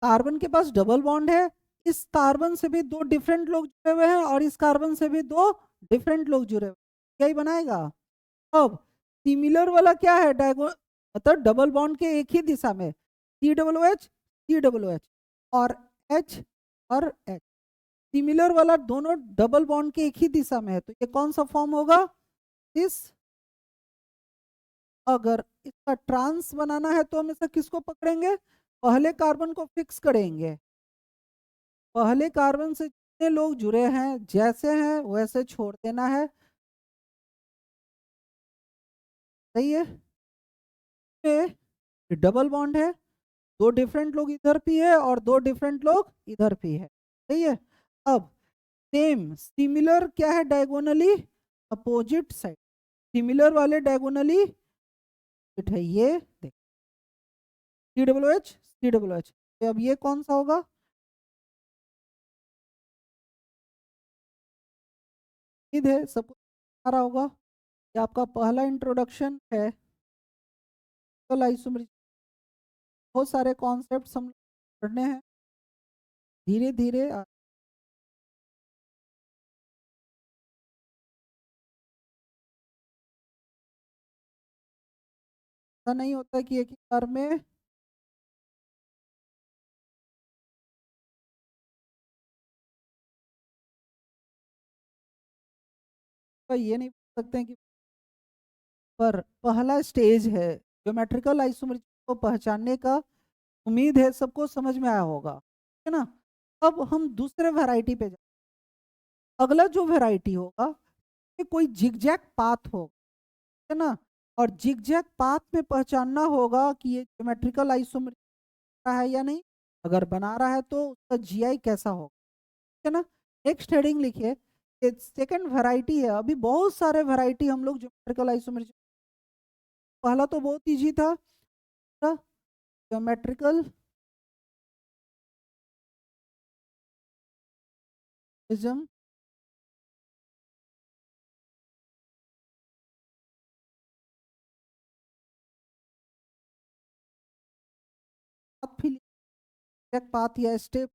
कार्बन के पास डबल बॉन्ड है, इस कार्बन से भी दो डिफरेंट लोग जुड़े हुए हैं और इस कार्बन से भी दो डिफरेंट लोग जुड़े हुए हैं, क्या ही बनाएगा। अब सिमिलर वाला क्या है, डायगो मतलब डबल बॉन्ड के एक ही दिशा में, COOH और H और H। सिमिलर वाला दोनों डबल बॉन्ड के एक ही दिशा में है, तो ये कौन सा फॉर्म होगा, इस। अगर इसका ट्रांस बनाना है तो हमेशा किसको पकड़ेंगे, पहले कार्बन को फिक्स करेंगे। पहले कार्बन से जितने लोग जुड़े हैं जैसे हैं वैसे छोड़ देना है, सही है। ये डबल बॉन्ड है, दो डिफरेंट लोग इधर भी है और दो डिफरेंट लोग इधर भी है, सही है। अब सेम सिमिलर क्या है, डायगोनली अपोजिट साइड, सिमिलर वाले डायगोनली है, ये देख COOH। अब ये कौन सा होगा, उम्मीद है सबको आ रहा होगा। ये आपका पहला इंट्रोडक्शन है आइसोमर। बहुत सारे कॉन्सेप्ट्स हम पढ़ने हैं धीरे धीरे। ऐसा नहीं होता कि एक ही बार में, तो ये नहीं बोल सकते हैं कि, पर पहला स्टेज है ज्योमेट्रिकल आइसोमर को पहचानने का। उम्मीद है सबको समझ में आया होगा, है ना। अब हम दूसरे वैरायटी पे अगला जो वैरायटी होगा, ये कोई जिगजैग पाथ होगा, है ना। और जिगजैग पाथ में पहचानना होगा कि ये ज्योमेट्रिकल आइसोमर है या नहीं, अगर बना रहा है तो उसका GI कैसा होगा, है ना। नेक्स्ट हेडिंग लिखिए, सेकंड वैरायटी है। अभी बहुत सारे वैरायटी हम लोग ज्योमेट्रिकल आइसोमर, पहला तो बहुत इजी था, ज्योमेट्रिकल प्रिज्म, पाथ या स्टेप्स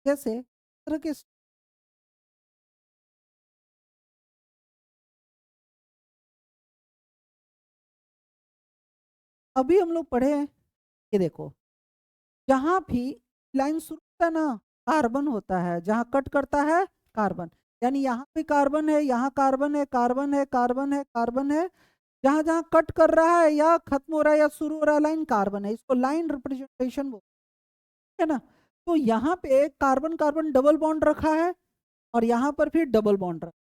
जैसे तरह के। अभी हम लोग पढ़े हैं, ये देखो, जहां भी लाइन शुरू होता है ना, कार्बन होता है, जहां कट करता है कार्बन, यानी यहाँ पे कार्बन है, यहाँ कार्बन है, कार्बन है, कार्बन है, कार्बन है, जहां जहां कट कर रहा है या खत्म हो रहा है या शुरू हो रहा है लाइन, कार्बन है, इसको लाइन रिप्रेजेंटेशन है ना। तो यहाँ पे कार्बन कार्बन डबल बॉन्ड रखा है और यहाँ पर फिर डबल बॉन्ड रखा।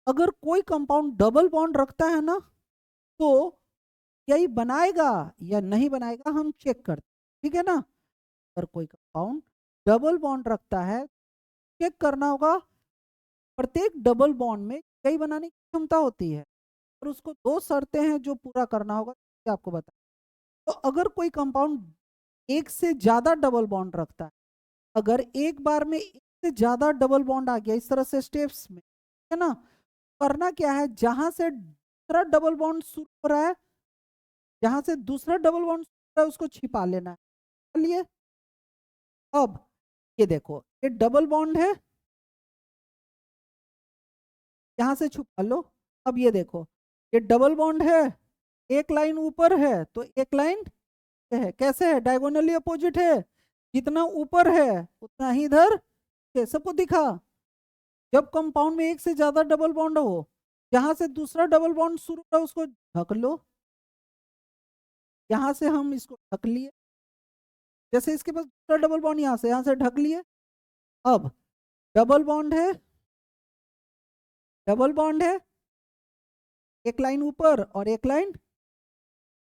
अगर कोई कंपाउंड डबल बॉन्ड रखता है ना, तो यही बनाएगा या नहीं बनाएगा हम चेक करते, ठीक है ना। अगर कोई कंपाउंड डबल बॉन्ड रखता है, चेक करना होगा। प्रत्येक डबल बॉन्ड में कई बनाने की क्षमता होती है और उसको दो शर्तें हैं जो पूरा करना होगा, ये आपको बता। तो अगर कोई कंपाउंड एक से ज्यादा डबल बॉन्ड रखता है, अगर एक बार में एक से ज्यादा डबल बॉन्ड आ गया इस तरह से स्टेप्स में, है ना, करना क्या है, जहां से दूसरा डबल बॉन्ड शुरू हो रहा है, जहां से दूसरा डबल बॉन्ड शुरू हो रहा है उसको छिपा लेना है। चलिए, अब ये देखो, ये डबल बॉन्ड है, यहां से छुपा लो। अब ये देखो, ये डबल बॉन्ड है, एक लाइन ऊपर है तो एक लाइन है, कैसे है, डायगोनली अपोजिट है, जितना ऊपर है उतना ही इधर है। सबको दिखा, जब कंपाउंड में एक से ज्यादा डबल बॉन्ड हो, जहां से दूसरा डबल बॉन्ड शुरू हो उसको ढक लो। यहां से हम इसको ढक लिए, जैसे इसके पास दूसरा डबल बॉन्ड यहाँ से ढक लिए। अब डबल बॉन्ड है, डबल बॉन्ड है, एक लाइन ऊपर और एक लाइन,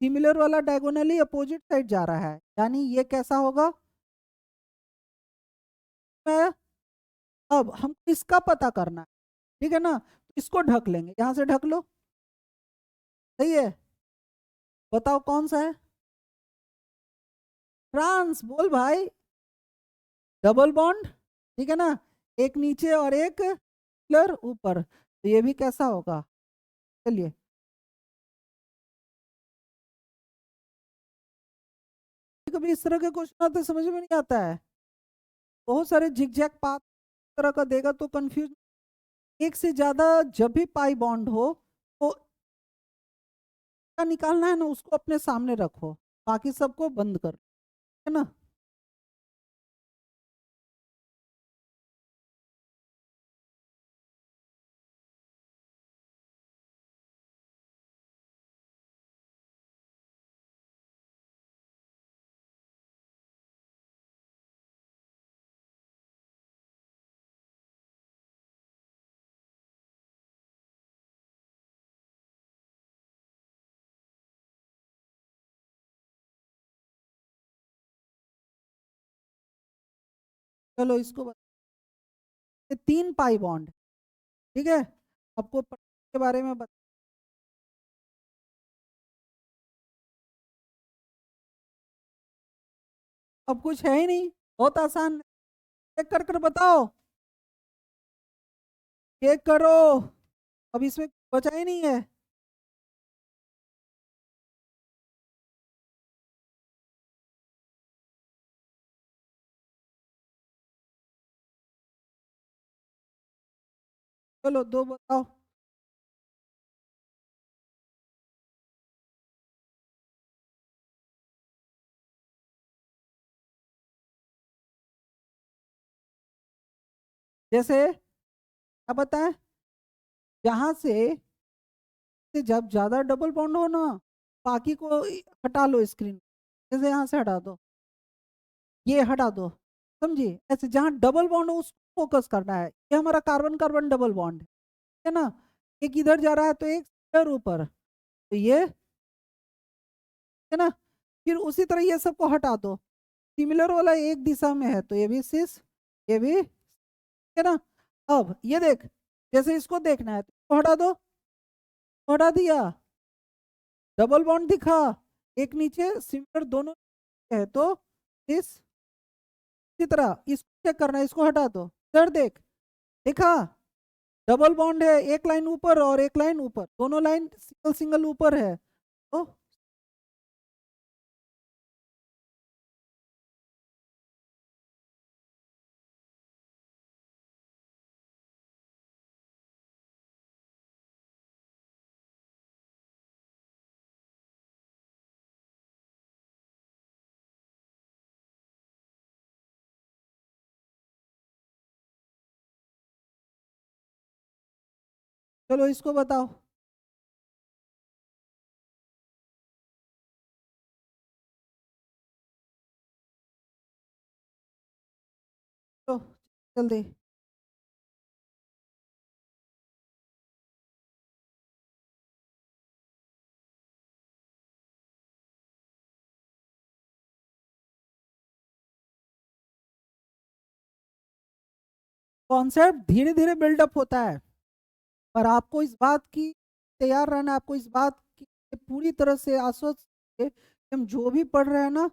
सिमिलर वाला डायगोनली अपोजिट साइड जा रहा है, यानी ये कैसा होगा? मैं अब हम इसका पता करना है, ठीक है ना, तो इसको ढक लेंगे, यहाँ से ढक लो, सही है। बताओ कौन सा है? ट्रांस, बोल भाई। डबल बॉन्ड, ठीक है ना, एक नीचे और एक सिमिलर ऊपर, तो ये भी कैसा होगा? चलिए, कभी इस तरह के क्वेश्चन आते समझ में नहीं आता है, बहुत सारे जिगजैग पाथ तरह का देगा तो कंफ्यूज। एक से ज्यादा जब भी पाई बॉन्ड हो तो क्या निकालना है ना, उसको अपने सामने रखो, बाकी सबको बंद कर, है ना। चलो इसको ये 3 पाई बॉन्ड, ठीक है, आपको के बारे में अब कुछ है ही नहीं, बहुत आसान, चेक कर कर बताओ, चेक करो, अब इसमें बचा ही नहीं है। चलो दो बताओ। जैसे क्या बताएं, जहां से जब ज्यादा डबल बॉन्ड हो ना, बाकी को हटा लो स्क्रीन, जैसे यहाँ से हटा दो, ये हटा दो, समझिए, ऐसे जहां डबल बॉन्ड हो उसको फोकस करना है, ये हमारा कार्बन कार्बन डबल बॉन्ड है ना, एक इधर जा रहा है तो एक इधर ऊपर, तो ये है ना, फिर उसी तरह ये सबको हटा दो, सिमिलर वाला एक दिशा में है तो ये भी सिस, ये भी, है ना। अब ये देख, जैसे इसको देखना है तो इसको हटा दो, हटा दिया, डबल बॉन्ड दिखा, एक नीचे सिमिलर दोनों है तो इसी तरह इसको चेक करना है, इसको हटा दो, इधर देख, देखा, डबल बॉन्ड है, एक लाइन ऊपर और एक लाइन ऊपर, दोनों लाइन सिंगल सिंगल ऊपर है, तो चलो इसको बताओ। तो जल्दी, कॉन्सेप्ट धीरे धीरे बिल्डअप होता है, पर आपको इस बात की तैयार रहना, आपको इस बात की पूरी तरह से आश्वस्त है कि हम जो भी पढ़ रहे हैं ना,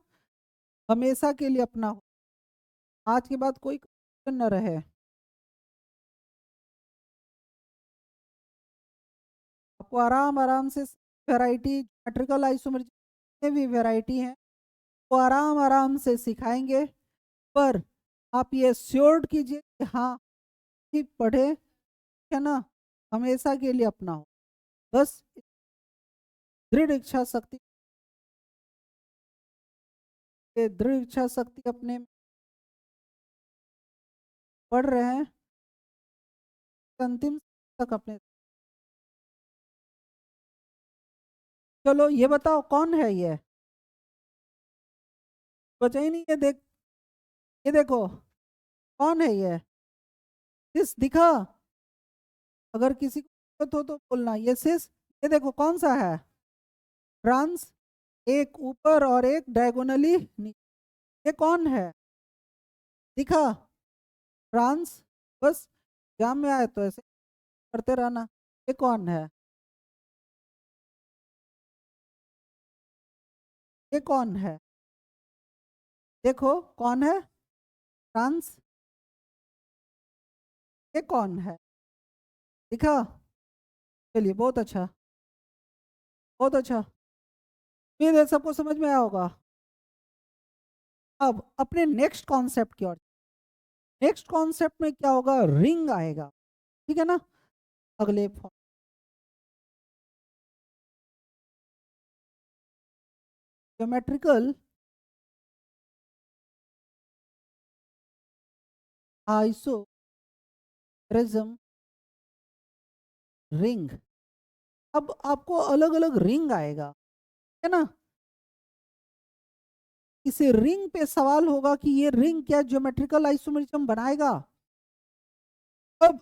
हमेशा के लिए अपना हो, आज के बाद कोई कंफ्यूजन न रहे। आपको आराम आराम से वैरायटी ज्योमेट्रिकल आइसोमर में भी वैरायटी है, वो आराम आराम से सिखाएंगे, पर आप ये श्योर कीजिए कि हाँ ठीक पढ़े, है ना, हमेशा के लिए अपना हो, बस दृढ़ इच्छा शक्ति, ये दृढ़ इच्छा शक्ति अपने में पढ़ रहे हैं, अंतिम तक अपने। चलो ये बताओ कौन है ये, बचा ही नहीं है, देख, ये देखो कौन है ये, सिस दिखा, अगर किसी को दिक्कत हो तो बोलना, ये सिस, ये देखो कौन सा है, ट्रांस, एक ऊपर और एक डायगोनली नीचे। ये कौन है? दिखा? फ्रांस। बस एग्जाम में आए तो ऐसे करते रहना। ये कौन है? ये कौन है? देखो कौन है? फ्रांस। ये कौन है? दिखा? चलिए बहुत अच्छा, बहुत अच्छा। उम्मीद है सबको समझ में आया होगा। अब अपने नेक्स्ट कॉन्सेप्ट की ओर। नेक्स्ट कॉन्सेप्ट में क्या होगा? रिंग आएगा। ठीक है ना? अगले ज्योमेट्रिकल आइसोप्रिज्म रिंग। अब आपको अलग अलग रिंग आएगा, है ना? इस रिंग पे सवाल होगा कि ये रिंग क्या ज्योमेट्रिकल आइसोमेरिज्म बनाएगा? अब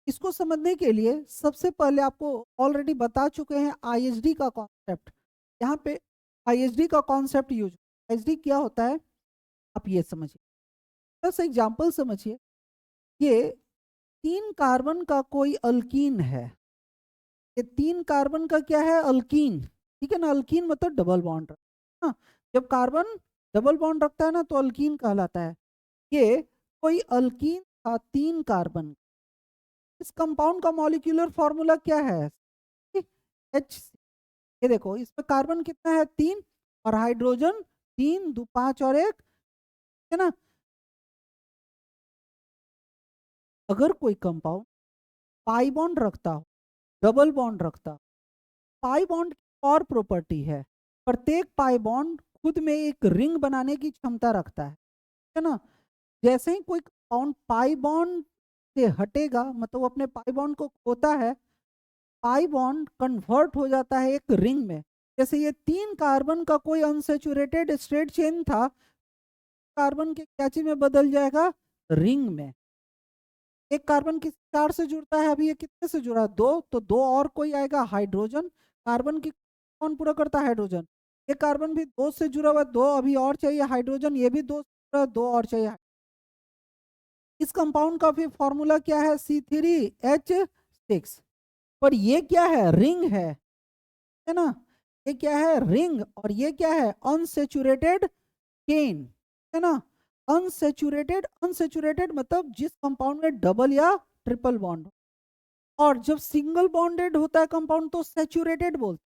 इसको समझने के लिए सबसे पहले आपको ऑलरेडी बता चुके हैं आईएसडी का कॉन्सेप्ट। यहाँ पे आईएसडी का कॉन्सेप्ट यूज। आईएसडी क्या होता है आप ये समझिए। बस एग्जांपल समझिए। ये 3 कार्बन का कोई अल्कीन है। ये 3 कार्बन का क्या है? अल्कीन। ठीक है ना? अल्कीन मतलब डबल बॉन्ड। हाँ, जब कार्बन डबल बॉन्ड रखता है ना तो अल्कीन कहलाता है। ये कोई अल्कीन था 3 कार्बन। इस कंपाउंड का मॉलिक्यूलर फॉर्मूला क्या है? एच। ये देखो इसमें कार्बन कितना है? 3। और हाइड्रोजन 3 2 5 और 1, है ना? अगर कोई कंपाउंड पाई बॉन्ड रखता हो, डबल बॉन्ड रखता, पाई बॉन्ड की और प्रॉपर्टी है, प्रत्येक पाई बॉन्ड खुद में एक रिंग बनाने की क्षमता रखता है ना? जैसे ही कोई कंपाउंड पाई बॉन्ड से हटेगा, मतलब वो अपने पाई बॉन्ड को खोता है, पाई बॉन्ड कन्वर्ट हो जाता है एक रिंग में। जैसे ये 3 कार्बन का कोई अनसेचुरेटेड स्ट्रेट चेन था, कार्बन के क्या चीज में बदल जाएगा? रिंग में। एक कार्बन किस 4 से जुड़ता है, अभी ये कितने से जुड़ा है? 2, तो 2 और कोई आएगा हाइड्रोजन। कार्बन की कौन पूरा करता है? हाइड्रोजन। ये कार्बन भी 2 से जुड़ा हुआ है, 2 अभी और चाहिए हाइड्रोजन। ये भी 2 से जुड़ा है, 2 और चाहिए। इस कंपाउंड का फिर फॉर्मूला क्या है? C3H6। पर ये क्या है? रिंग है ना? ये क्या है? रिंग। और ये क्या है? अनसेचुरेटेड चेन, है ना? अनसेचुरेटेड, अनसेचुरेटेड मतलब जिस कंपाउंड में डबल या ट्रिपल बॉन्ड। और जब सिंगल बॉन्डेड होता है कंपाउंड तो सेचुरेटेड बोलते हैं।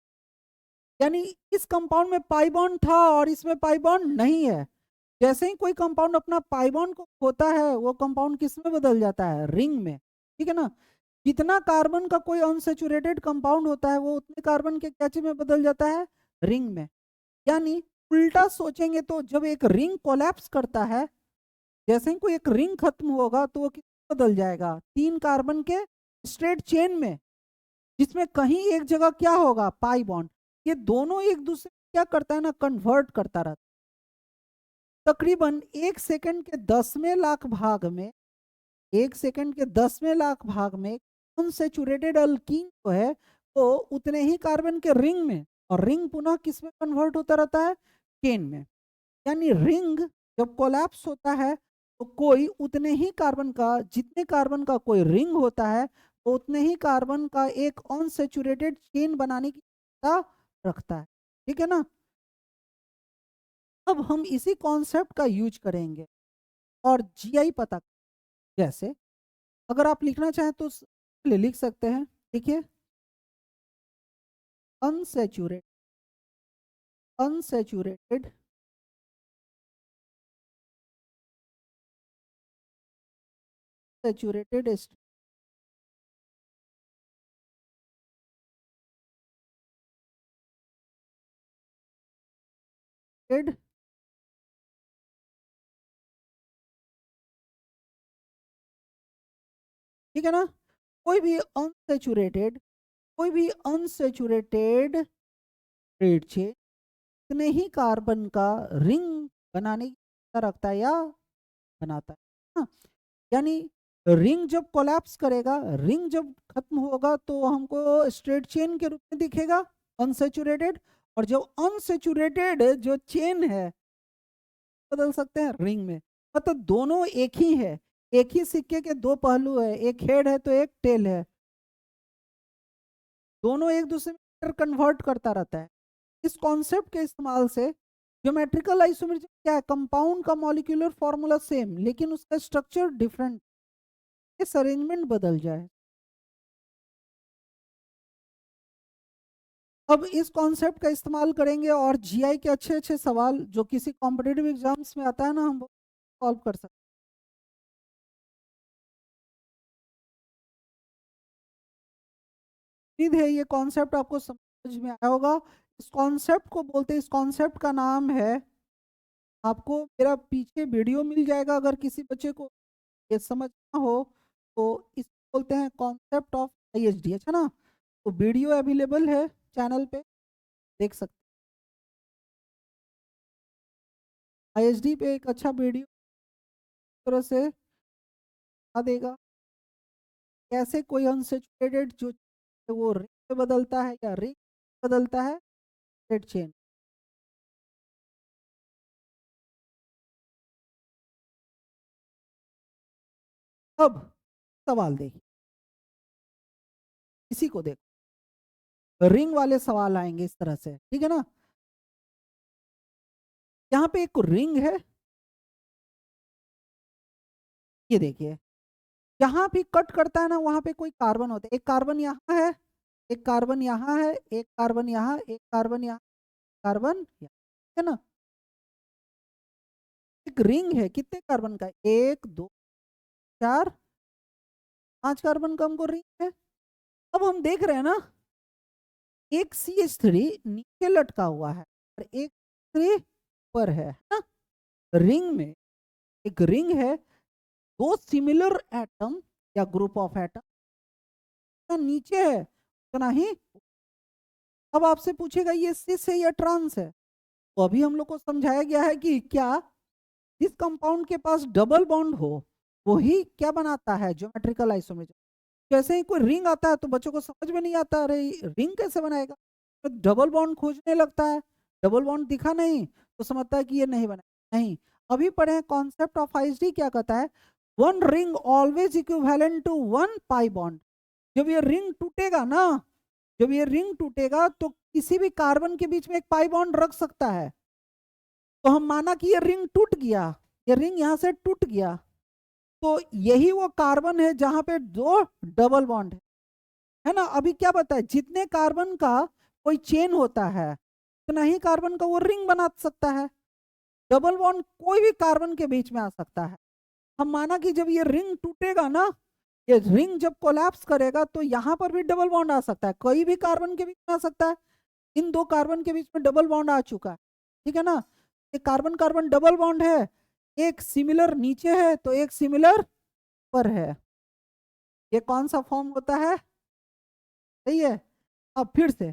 यानी इस कंपाउंड में पाई बॉन्ड था और इसमें पाई बॉन्ड नहीं है। जैसे ही कोई कंपाउंड अपना पाई बॉन्ड को खोता है, वो कंपाउंड किस में बदल जाता है? रिंग में। ठीक है ना? जितना कार्बन का कोई अनसेचुरेटेड कंपाउंड होता है, वो उतने कार्बन के क्या चीज में बदल जाता है? रिंग में। यानी उल्टा सोचेंगे तो जब एक रिंग कोलैप्स करता है, जैसे ही कोई एक रिंग खत्म होगा तो वो किस में बदल जाएगा? 3 कार्बन के स्ट्रेट चेन में, जिसमें कहीं एक जगह क्या होगा? Pi bond. ये दोनों एक दूसरे को क्या करता है ना? कन्वर्ट करता रहता है। तकरीबन 1 सेकंड के 10वें लाख भाग में, 1 सेकंड के 10वें लाख भाग में अनसैचुरेटेड अल्कीन जो है वो उतने ही कार्बन के रिंग में, और रिंग पुनः किस में कन्वर्ट होता रहता है? चेन में। यानी रिंग जब कोलैप्स होता है तो कोई उतने ही कार्बन का, जितने कार्बन का कोई रिंग होता है, वो उतने ही कार्बन का एक अनसैचुरेटेड चेन बनाने की क्षमता रखता है। ठीक है ना? अब हम इसी कॉन्सेप्ट का यूज करेंगे और जीआई पता। जैसे अगर आप लिखना चाहें तो लिख सकते हैं। देखिए, अनसैचुरेटेड, अनसैचुरेटेड सैचुरेटेड स्टेट, ठीक है ना? कोई भी अनसैचुरेटेड, कोई भी अनसैचुरेटेड रेड छे इतने ही कार्बन का रिंग बनाने की क्षमता रखता है या बनाता है। हाँ, यानी रिंग जब कोलैप्स करेगा, रिंग जब खत्म होगा तो हमको स्ट्रेट चेन के रूप में दिखेगा अनसैचुरेटेड। और जो अनसेचुरेटेड जो चेन है बदल सकते हैं रिंग में। मतलब दोनों एक ही है, एक ही सिक्के के दो पहलू है, एक हेड है तो एक टेल है, दोनों एक दूसरे में कन्वर्ट करता रहता है। इस कॉन्सेप्ट के इस्तेमाल से ज्योमेट्रिकल आइसोमेरिज्म क्या है, कंपाउंड का मॉलिक्यूलर फॉर्मूला सेम लेकिन उसका स्ट्रक्चर डिफरेंट, इस अरेंजमेंट बदल जाए। अब इस कॉन्सेप्ट का इस्तेमाल करेंगे और जीआई के अच्छे अच्छे सवाल जो किसी कॉम्पिटेटिव एग्जाम्स में आता है ना, हम वो सॉल्व कर सकते हैं। उम्मीद है ये कॉन्सेप्ट आपको समझ में आया होगा। इस कॉन्सेप्ट को बोलते हैं, इस कॉन्सेप्ट का नाम है, आपको मेरा पीछे वीडियो मिल जाएगा अगर किसी बच्चे को ये समझना हो तो, इस बोलते हैं कॉन्सेप्ट ऑफ आईएसडी, अच्छा ना। तो वीडियो अवेलेबल है चैनल पे, देख सकते हैं। आईएसडी पे एक अच्छा वीडियो तरह से आ देगा, कैसे कोई अनसेचुरेटेड जो है वो रिंग में बदलता है या रिंग बदलता है रेड चेन। अब सवाल देखिए, इसी को देखो, रिंग वाले सवाल आएंगे इस तरह से, ठीक है ना। यहाँ पे एक रिंग है, ये देखिए, जहां भी कट करता है ना वहां पे कोई कार्बन होता है, एक कार्बन यहाँ है, एक कार्बन यहाँ है, एक कार्बन यहाँ, एक कार्बन यहाँ, कार्बन यहाँ, है ना। एक रिंग है, कितने कार्बन का, एक दो चार पांच कार्बन का हमको रिंग है। अब हम देख रहे हैं ना, एक CH3 नीचे लटका हुआ है और एक थ्री पर है ना। रिंग में एक रिंग है, दो सिमिलर एटम या ग्रुप ऑफ एटम नीचे है उतना ही। अब आपसे पूछेगा ये सिस है या ट्रांस है, तो अभी हम लोग को समझाया गया है कि क्या जिस कंपाउंड के पास डबल बॉन्ड हो वही क्या बनाता है ज्योमेट्रिकल आइसोमेरिज्म। जैसे ही कोई रिंग आता है तो बच्चों को समझ में नहीं आता, अरे रिंग कैसे बनाएगा, तो डबल बॉन्ड खोजने लगता है, डबल बॉन्ड दिखा नहीं तो समझता है कि ये नहीं बना, नहीं। अभी पढ़े कॉन्सेप्ट ऑफ आईएसडी क्या कहता है, one ring always equivalent to one pi bond. जब ये रिंग टूटेगा ना, जब ये रिंग टूटेगा तो किसी भी कार्बन के बीच में एक पाई बॉन्ड रख सकता है। तो हम माना कि ये रिंग टूट गया, ये रिंग यहाँ से टूट गया, तो यही वो कार्बन है जहां पे दो डबल बॉन्ड है ना। अभी क्या बताए, जितने कार्बन का कोई चेन होता है उतना ही कार्बन का वो रिंग बना सकता है, डबल बॉन्ड कोई भी कार्बन के बीच में आ सकता है। हम माना कि जब ये रिंग टूटेगा ना, ये रिंग जब कोलैप्स करेगा तो यहाँ पर भी डबल बॉन्ड आ सकता है, कोई भी कार्बन के बीच में आ सकता है। इन दो कार्बन के बीच में डबल बॉन्ड आ चुका है, ठीक है ना। एक कार्बन कार्बन डबल बॉन्ड है, एक सिमिलर नीचे है तो एक सिमिलर पर है। ये कौन सा फॉर्म होता है, सही है। अब फिर से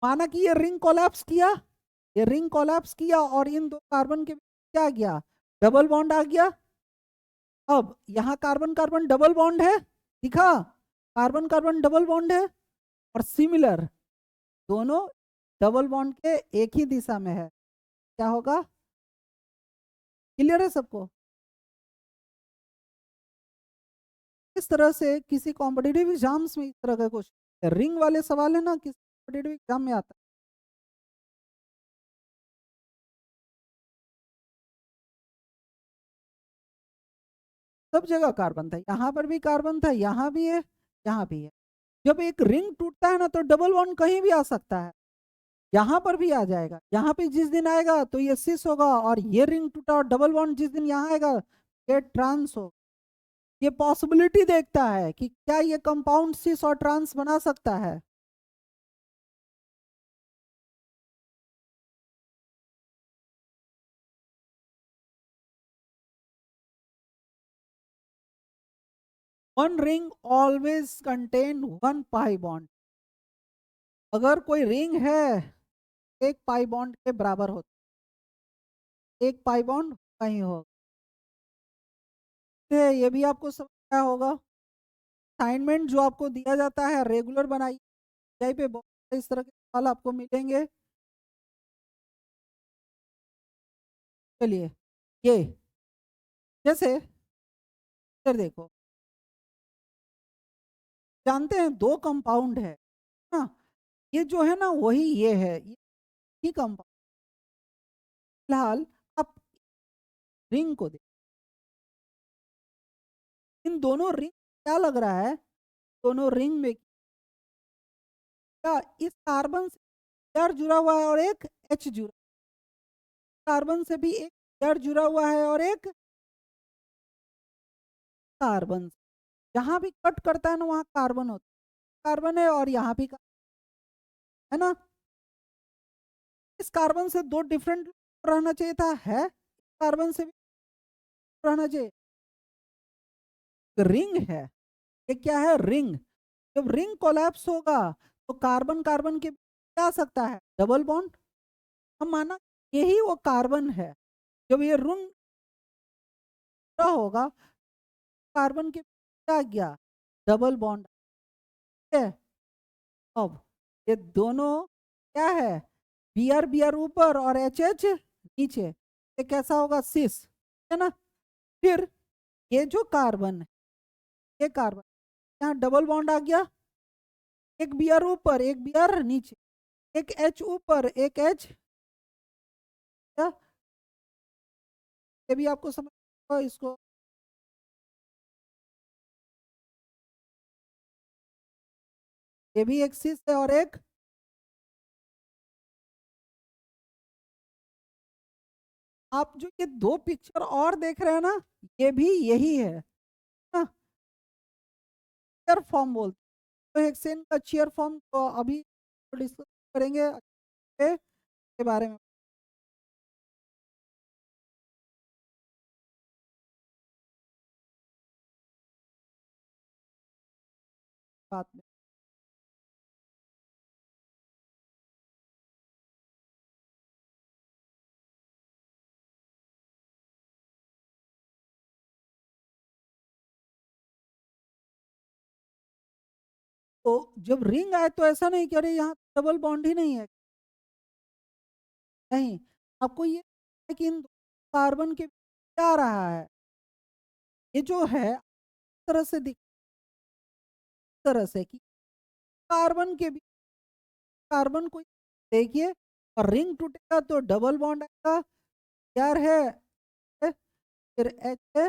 माना कि ये रिंग कोलैप्स किया, ये रिंग कोलैप्स किया और इन दो कार्बन के बीच क्या आ गया, डबल बॉन्ड आ गया। अब यहाँ कार्बन कार्बन डबल बॉन्ड है, दिखा, कार्बन कार्बन डबल बॉन्ड है और सिमिलर, दोनों डबल बॉन्ड के एक ही दिशा में है, क्या होगा, क्लियर है सबको। इस तरह से किसी कॉम्पिटेटिव एग्जाम्स में इस तरह का क्वेश्चन, रिंग वाले सवाल है ना, किसी कॉम्पिटेटिव एग्जाम में आता है। सब जगह कार्बन था, यहाँ पर भी कार्बन था, यहाँ भी है, यहाँ भी है। जब एक रिंग टूटता है ना तो डबल बॉन्ड कहीं भी आ सकता है, यहाँ पर भी आ जाएगा, यहाँ पे जिस दिन आएगा तो ये सिस होगा, और ये रिंग टूटा और डबल बॉन्ड जिस दिन यहाँ आएगा ये ट्रांस होगा। ये पॉसिबिलिटी देखता है कि क्या ये कंपाउंड सिस और ट्रांस बना सकता है। One ring always contain one pi bond, अगर कोई रिंग है एक पाई बॉन्ड के बराबर होता, एक पाई बॉन्ड कहीं होगा। तो ये भी आपको समझ आया होगा। असाइनमेंट जो आपको दिया जाता है रेगुलर बनाइए, यहीं पे बहुत इस तरह के सवाल आपको मिलेंगे। चलिए, ये जैसे फिर देखो, जानते हैं दो कंपाउंड है ना, ये जो है ना वही ये है, ये ही कंपाउंड। फिलहाल आप रिंग को देख, इन दोनों रिंग क्या लग रहा है, दोनों रिंग में क्या इस कार्बन से चार जुड़ा हुआ है और एक एच जुड़ा, कार्बन से भी एक चार जुड़ा हुआ है और एक कार्बन, जहां भी कट करता है ना वहां कार्बन होता है, कार्बन है और यहाँ भी है ना। इस कार्बन से दो डिफरेंट रहना चाहिए था, है कार्बन से भी रहना चाहिए, रिंग है, ये क्या है रिंग। जब रिंग कोलैप्स होगा तो कार्बन कार्बन के क्या आ सकता है डबल बॉन्ड, हम माना यही वो कार्बन है, जब ये रिंग होगा कार्बन के क्या आ गया डबल बॉन्ड है। अब ये दोनों क्या है, बी आर ऊपर और एच एच नीचे, ये कैसा होगा सिस, है ना। फिर ये जो कार्बन है, ये कार्बन यहाँ डबल बॉन्ड आ गया, एक बी आर ऊपर एक बी आर नीचे, एक एच ऊपर एक एच, क्या ये भी आपको समझ इसको, ये भी एक सिस है और एक, आप जो ये दो पिक्चर और देख रहे हैं ना, ये भी यही है ना, चेयर फॉर्म बोलते हैं। तो हेक्सेन का चेयर फॉर्म तो अभी डिस्कस करेंगे के बारे में बात में। तो जब रिंग आए तो ऐसा नहीं कि अरे यहाँ डबल बॉन्ड ही नहीं है, नहीं, आपको ये है कि इन कार्बन के क्या आ रहा है, ये जो है इस तरह से दिख, इस तरह से कि कार्बन के भी, कार्बन को देखिए, और रिंग टूटेगा तो डबल बॉन्ड आएगा, यार है, फिर एच है,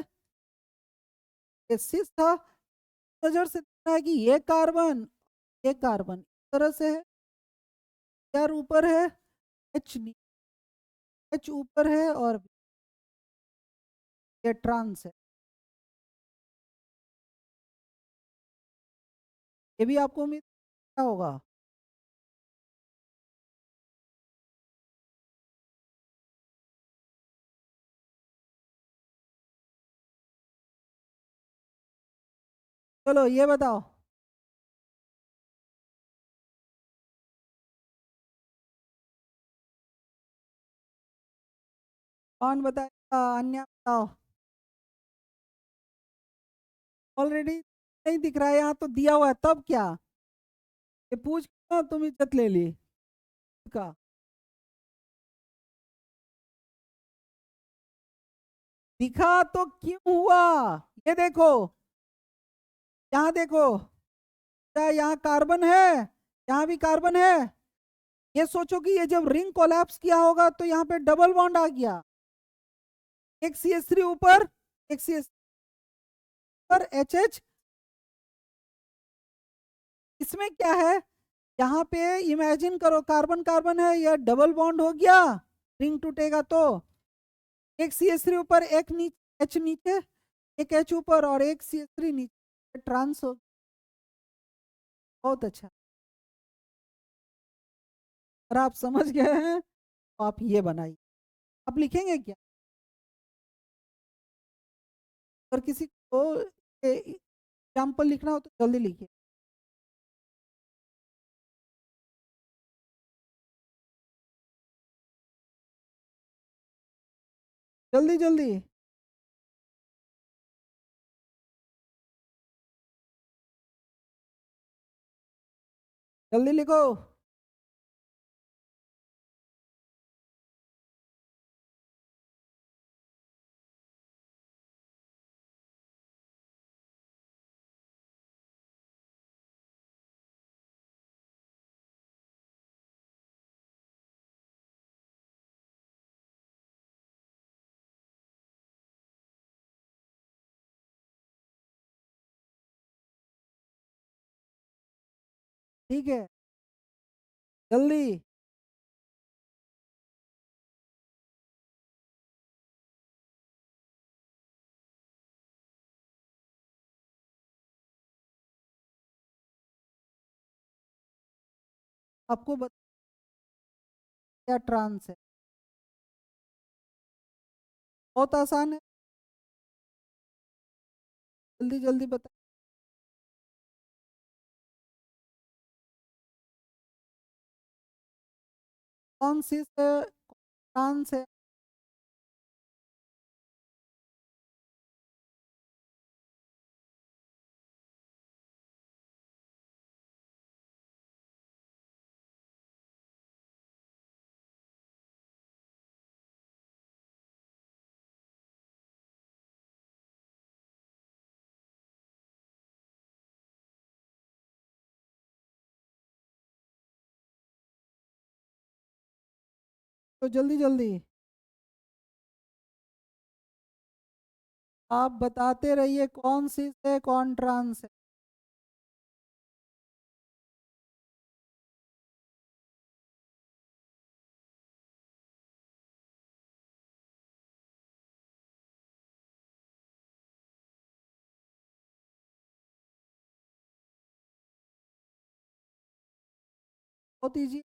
ये सिस था, नजर से दिख रहा है कि ये कार्बन इस तरह से है, यार ऊपर है एच, एच ऊपर है और ये ट्रांस है, ये भी आपको उम्मीद क्या होगा। चलो ये बताओ, कौन बताएगा, अन्य बताओ, ऑलरेडी नहीं दिख रहा है, यहाँ तो दिया हुआ है तब क्या, ये पूछ ना तुम इज्जत ले ली का, दिखा तो क्यों हुआ, ये देखो, यहाँ देखो, क्या यहाँ कार्बन है, यहाँ भी कार्बन है, ये सोचो कि ये जब रिंग कोलैप्स किया होगा तो यहाँ पे डबल बॉन्ड आ गया, एक सी एस थ्री ऊपर एक सी एस पर एच एच, इसमें क्या है, यहाँ पे इमेजिन करो कार्बन कार्बन है, यह डबल बॉन्ड हो गया, रिंग टूटेगा तो एक सी एस थ्री ऊपर एक नीचे एच नीचे, एक एच ऊपर और एक सी एस थ्री नीचे, ट्रांस हो, बहुत अच्छा। अगर आप समझ गए हैं तो आप ये बनाइए, आप लिखेंगे क्या, अगर किसी को एग्जाम्पल लिखना हो तो जल्दी लिखिए, जल्दी जल्दी, जल्दी लिखो। ठीक है, जल्दी। आपको क्या ट्रांस है? बहुत आसान है, जल्दी जल्दी बता। कौन सी से ट्रांस है? तो जल्दी जल्दी आप बताते रहिए, कौन सी से कौन ट्रांस है। बहुत ईजी।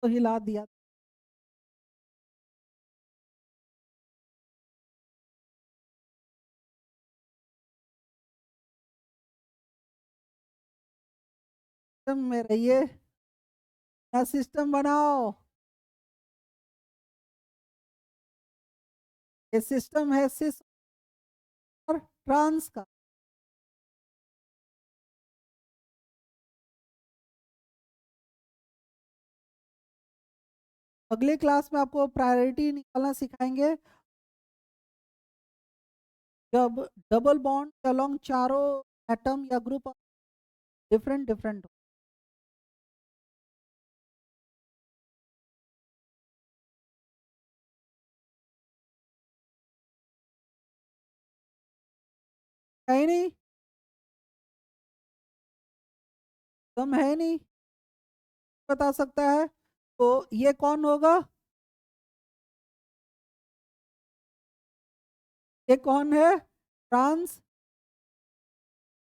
तो हिला दिया। सिस्टम में रहिए, या सिस्टम बनाओ। ये सिस्टम है सिस और ट्रांस का। अगले क्लास में आपको प्रायोरिटी निकालना सिखाएंगे, जब डबल बॉन्ड अलोंग चारों एटम या ग्रुप डिफरेंट डिफरेंट। है ही नहीं, कम है नहीं, बता सकता है। तो ये कौन होगा? ये कौन है? ट्रांस।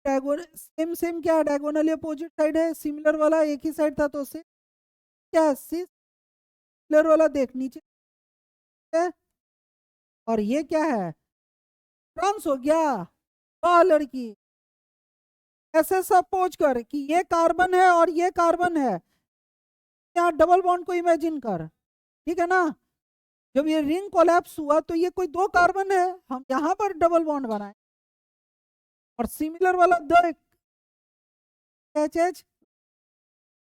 सेम सेम क्या है? डायगोनली अपोजिट साइड है, सिमिलर वाला एक ही साइड था, तो से क्या है? सिमिलर वाला देख नीचे है। और ये क्या है? ट्रांस हो गया। वाह लड़की, ऐसे सपोज कर कि ये कार्बन है और ये कार्बन है, यहाँ डबल बॉन्ड को इमेजिन कर, ठीक है ना? जब ये रिंग कोलैप्स हुआ तो ये कोई दो कार्बन है, हम यहाँ पर डबल बॉन्ड बनाए, और सिमिलर वाला दो एच एच।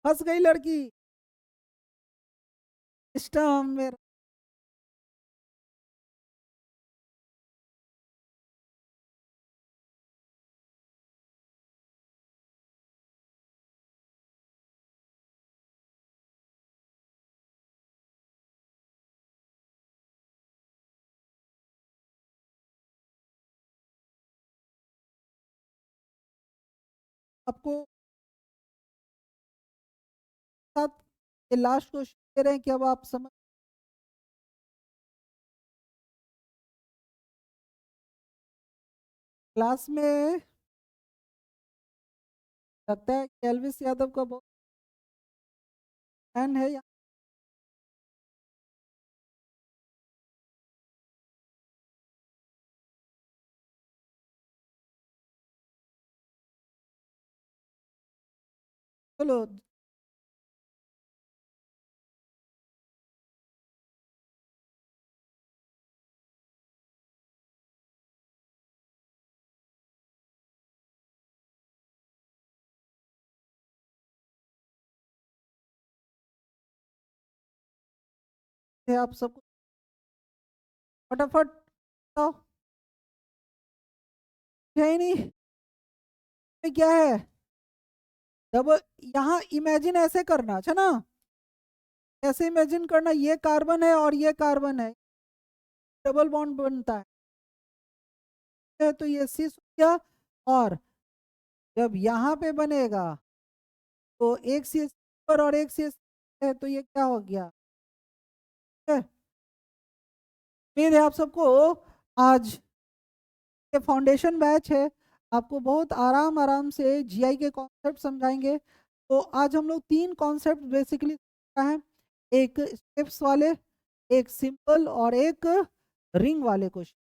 फंस गई लड़की सिस्टम में। आपको साथ ये लास्ट क्वेश्चन दे रहे हैं कि अब आप समझ। क्लास में लगता है कि एलविस यादव का बहुत फैन है यहाँ। चलो, आप सबको फटाफट बताओ। है ही नहीं। ये क्या है? डबल, यहाँ इमेजिन ऐसे करना, अच्छा ना, ऐसे इमेजिन करना, ये कार्बन है और ये कार्बन है, डबल बॉन्ड बनता है, तो ये सिस हो गया। और जब यहाँ पे बनेगा तो एक सी एस और एक सी एस है, तो ये क्या हो गया? ठीक है? उम्मीद है आप सबको आज ये फाउंडेशन बैच है, आपको बहुत आराम आराम से जीआई के कॉन्सेप्ट समझाएंगे। तो आज हम लोग 3 कॉन्सेप्ट बेसिकली है, एक स्टेप्स वाले, एक सिंपल और एक रिंग वाले क्वेश्चन।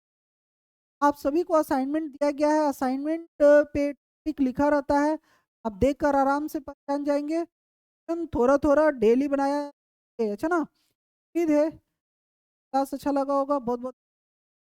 आप सभी को असाइनमेंट दिया गया है, असाइनमेंट पे टॉपिक लिखा रहता है, आप देखकर आराम से पहचान जाएंगे। थोड़ा थोड़ा डेली बनाया है, अच्छा ना। उम्मीद है क्लास अच्छा लगा होगा। बहुत बहुत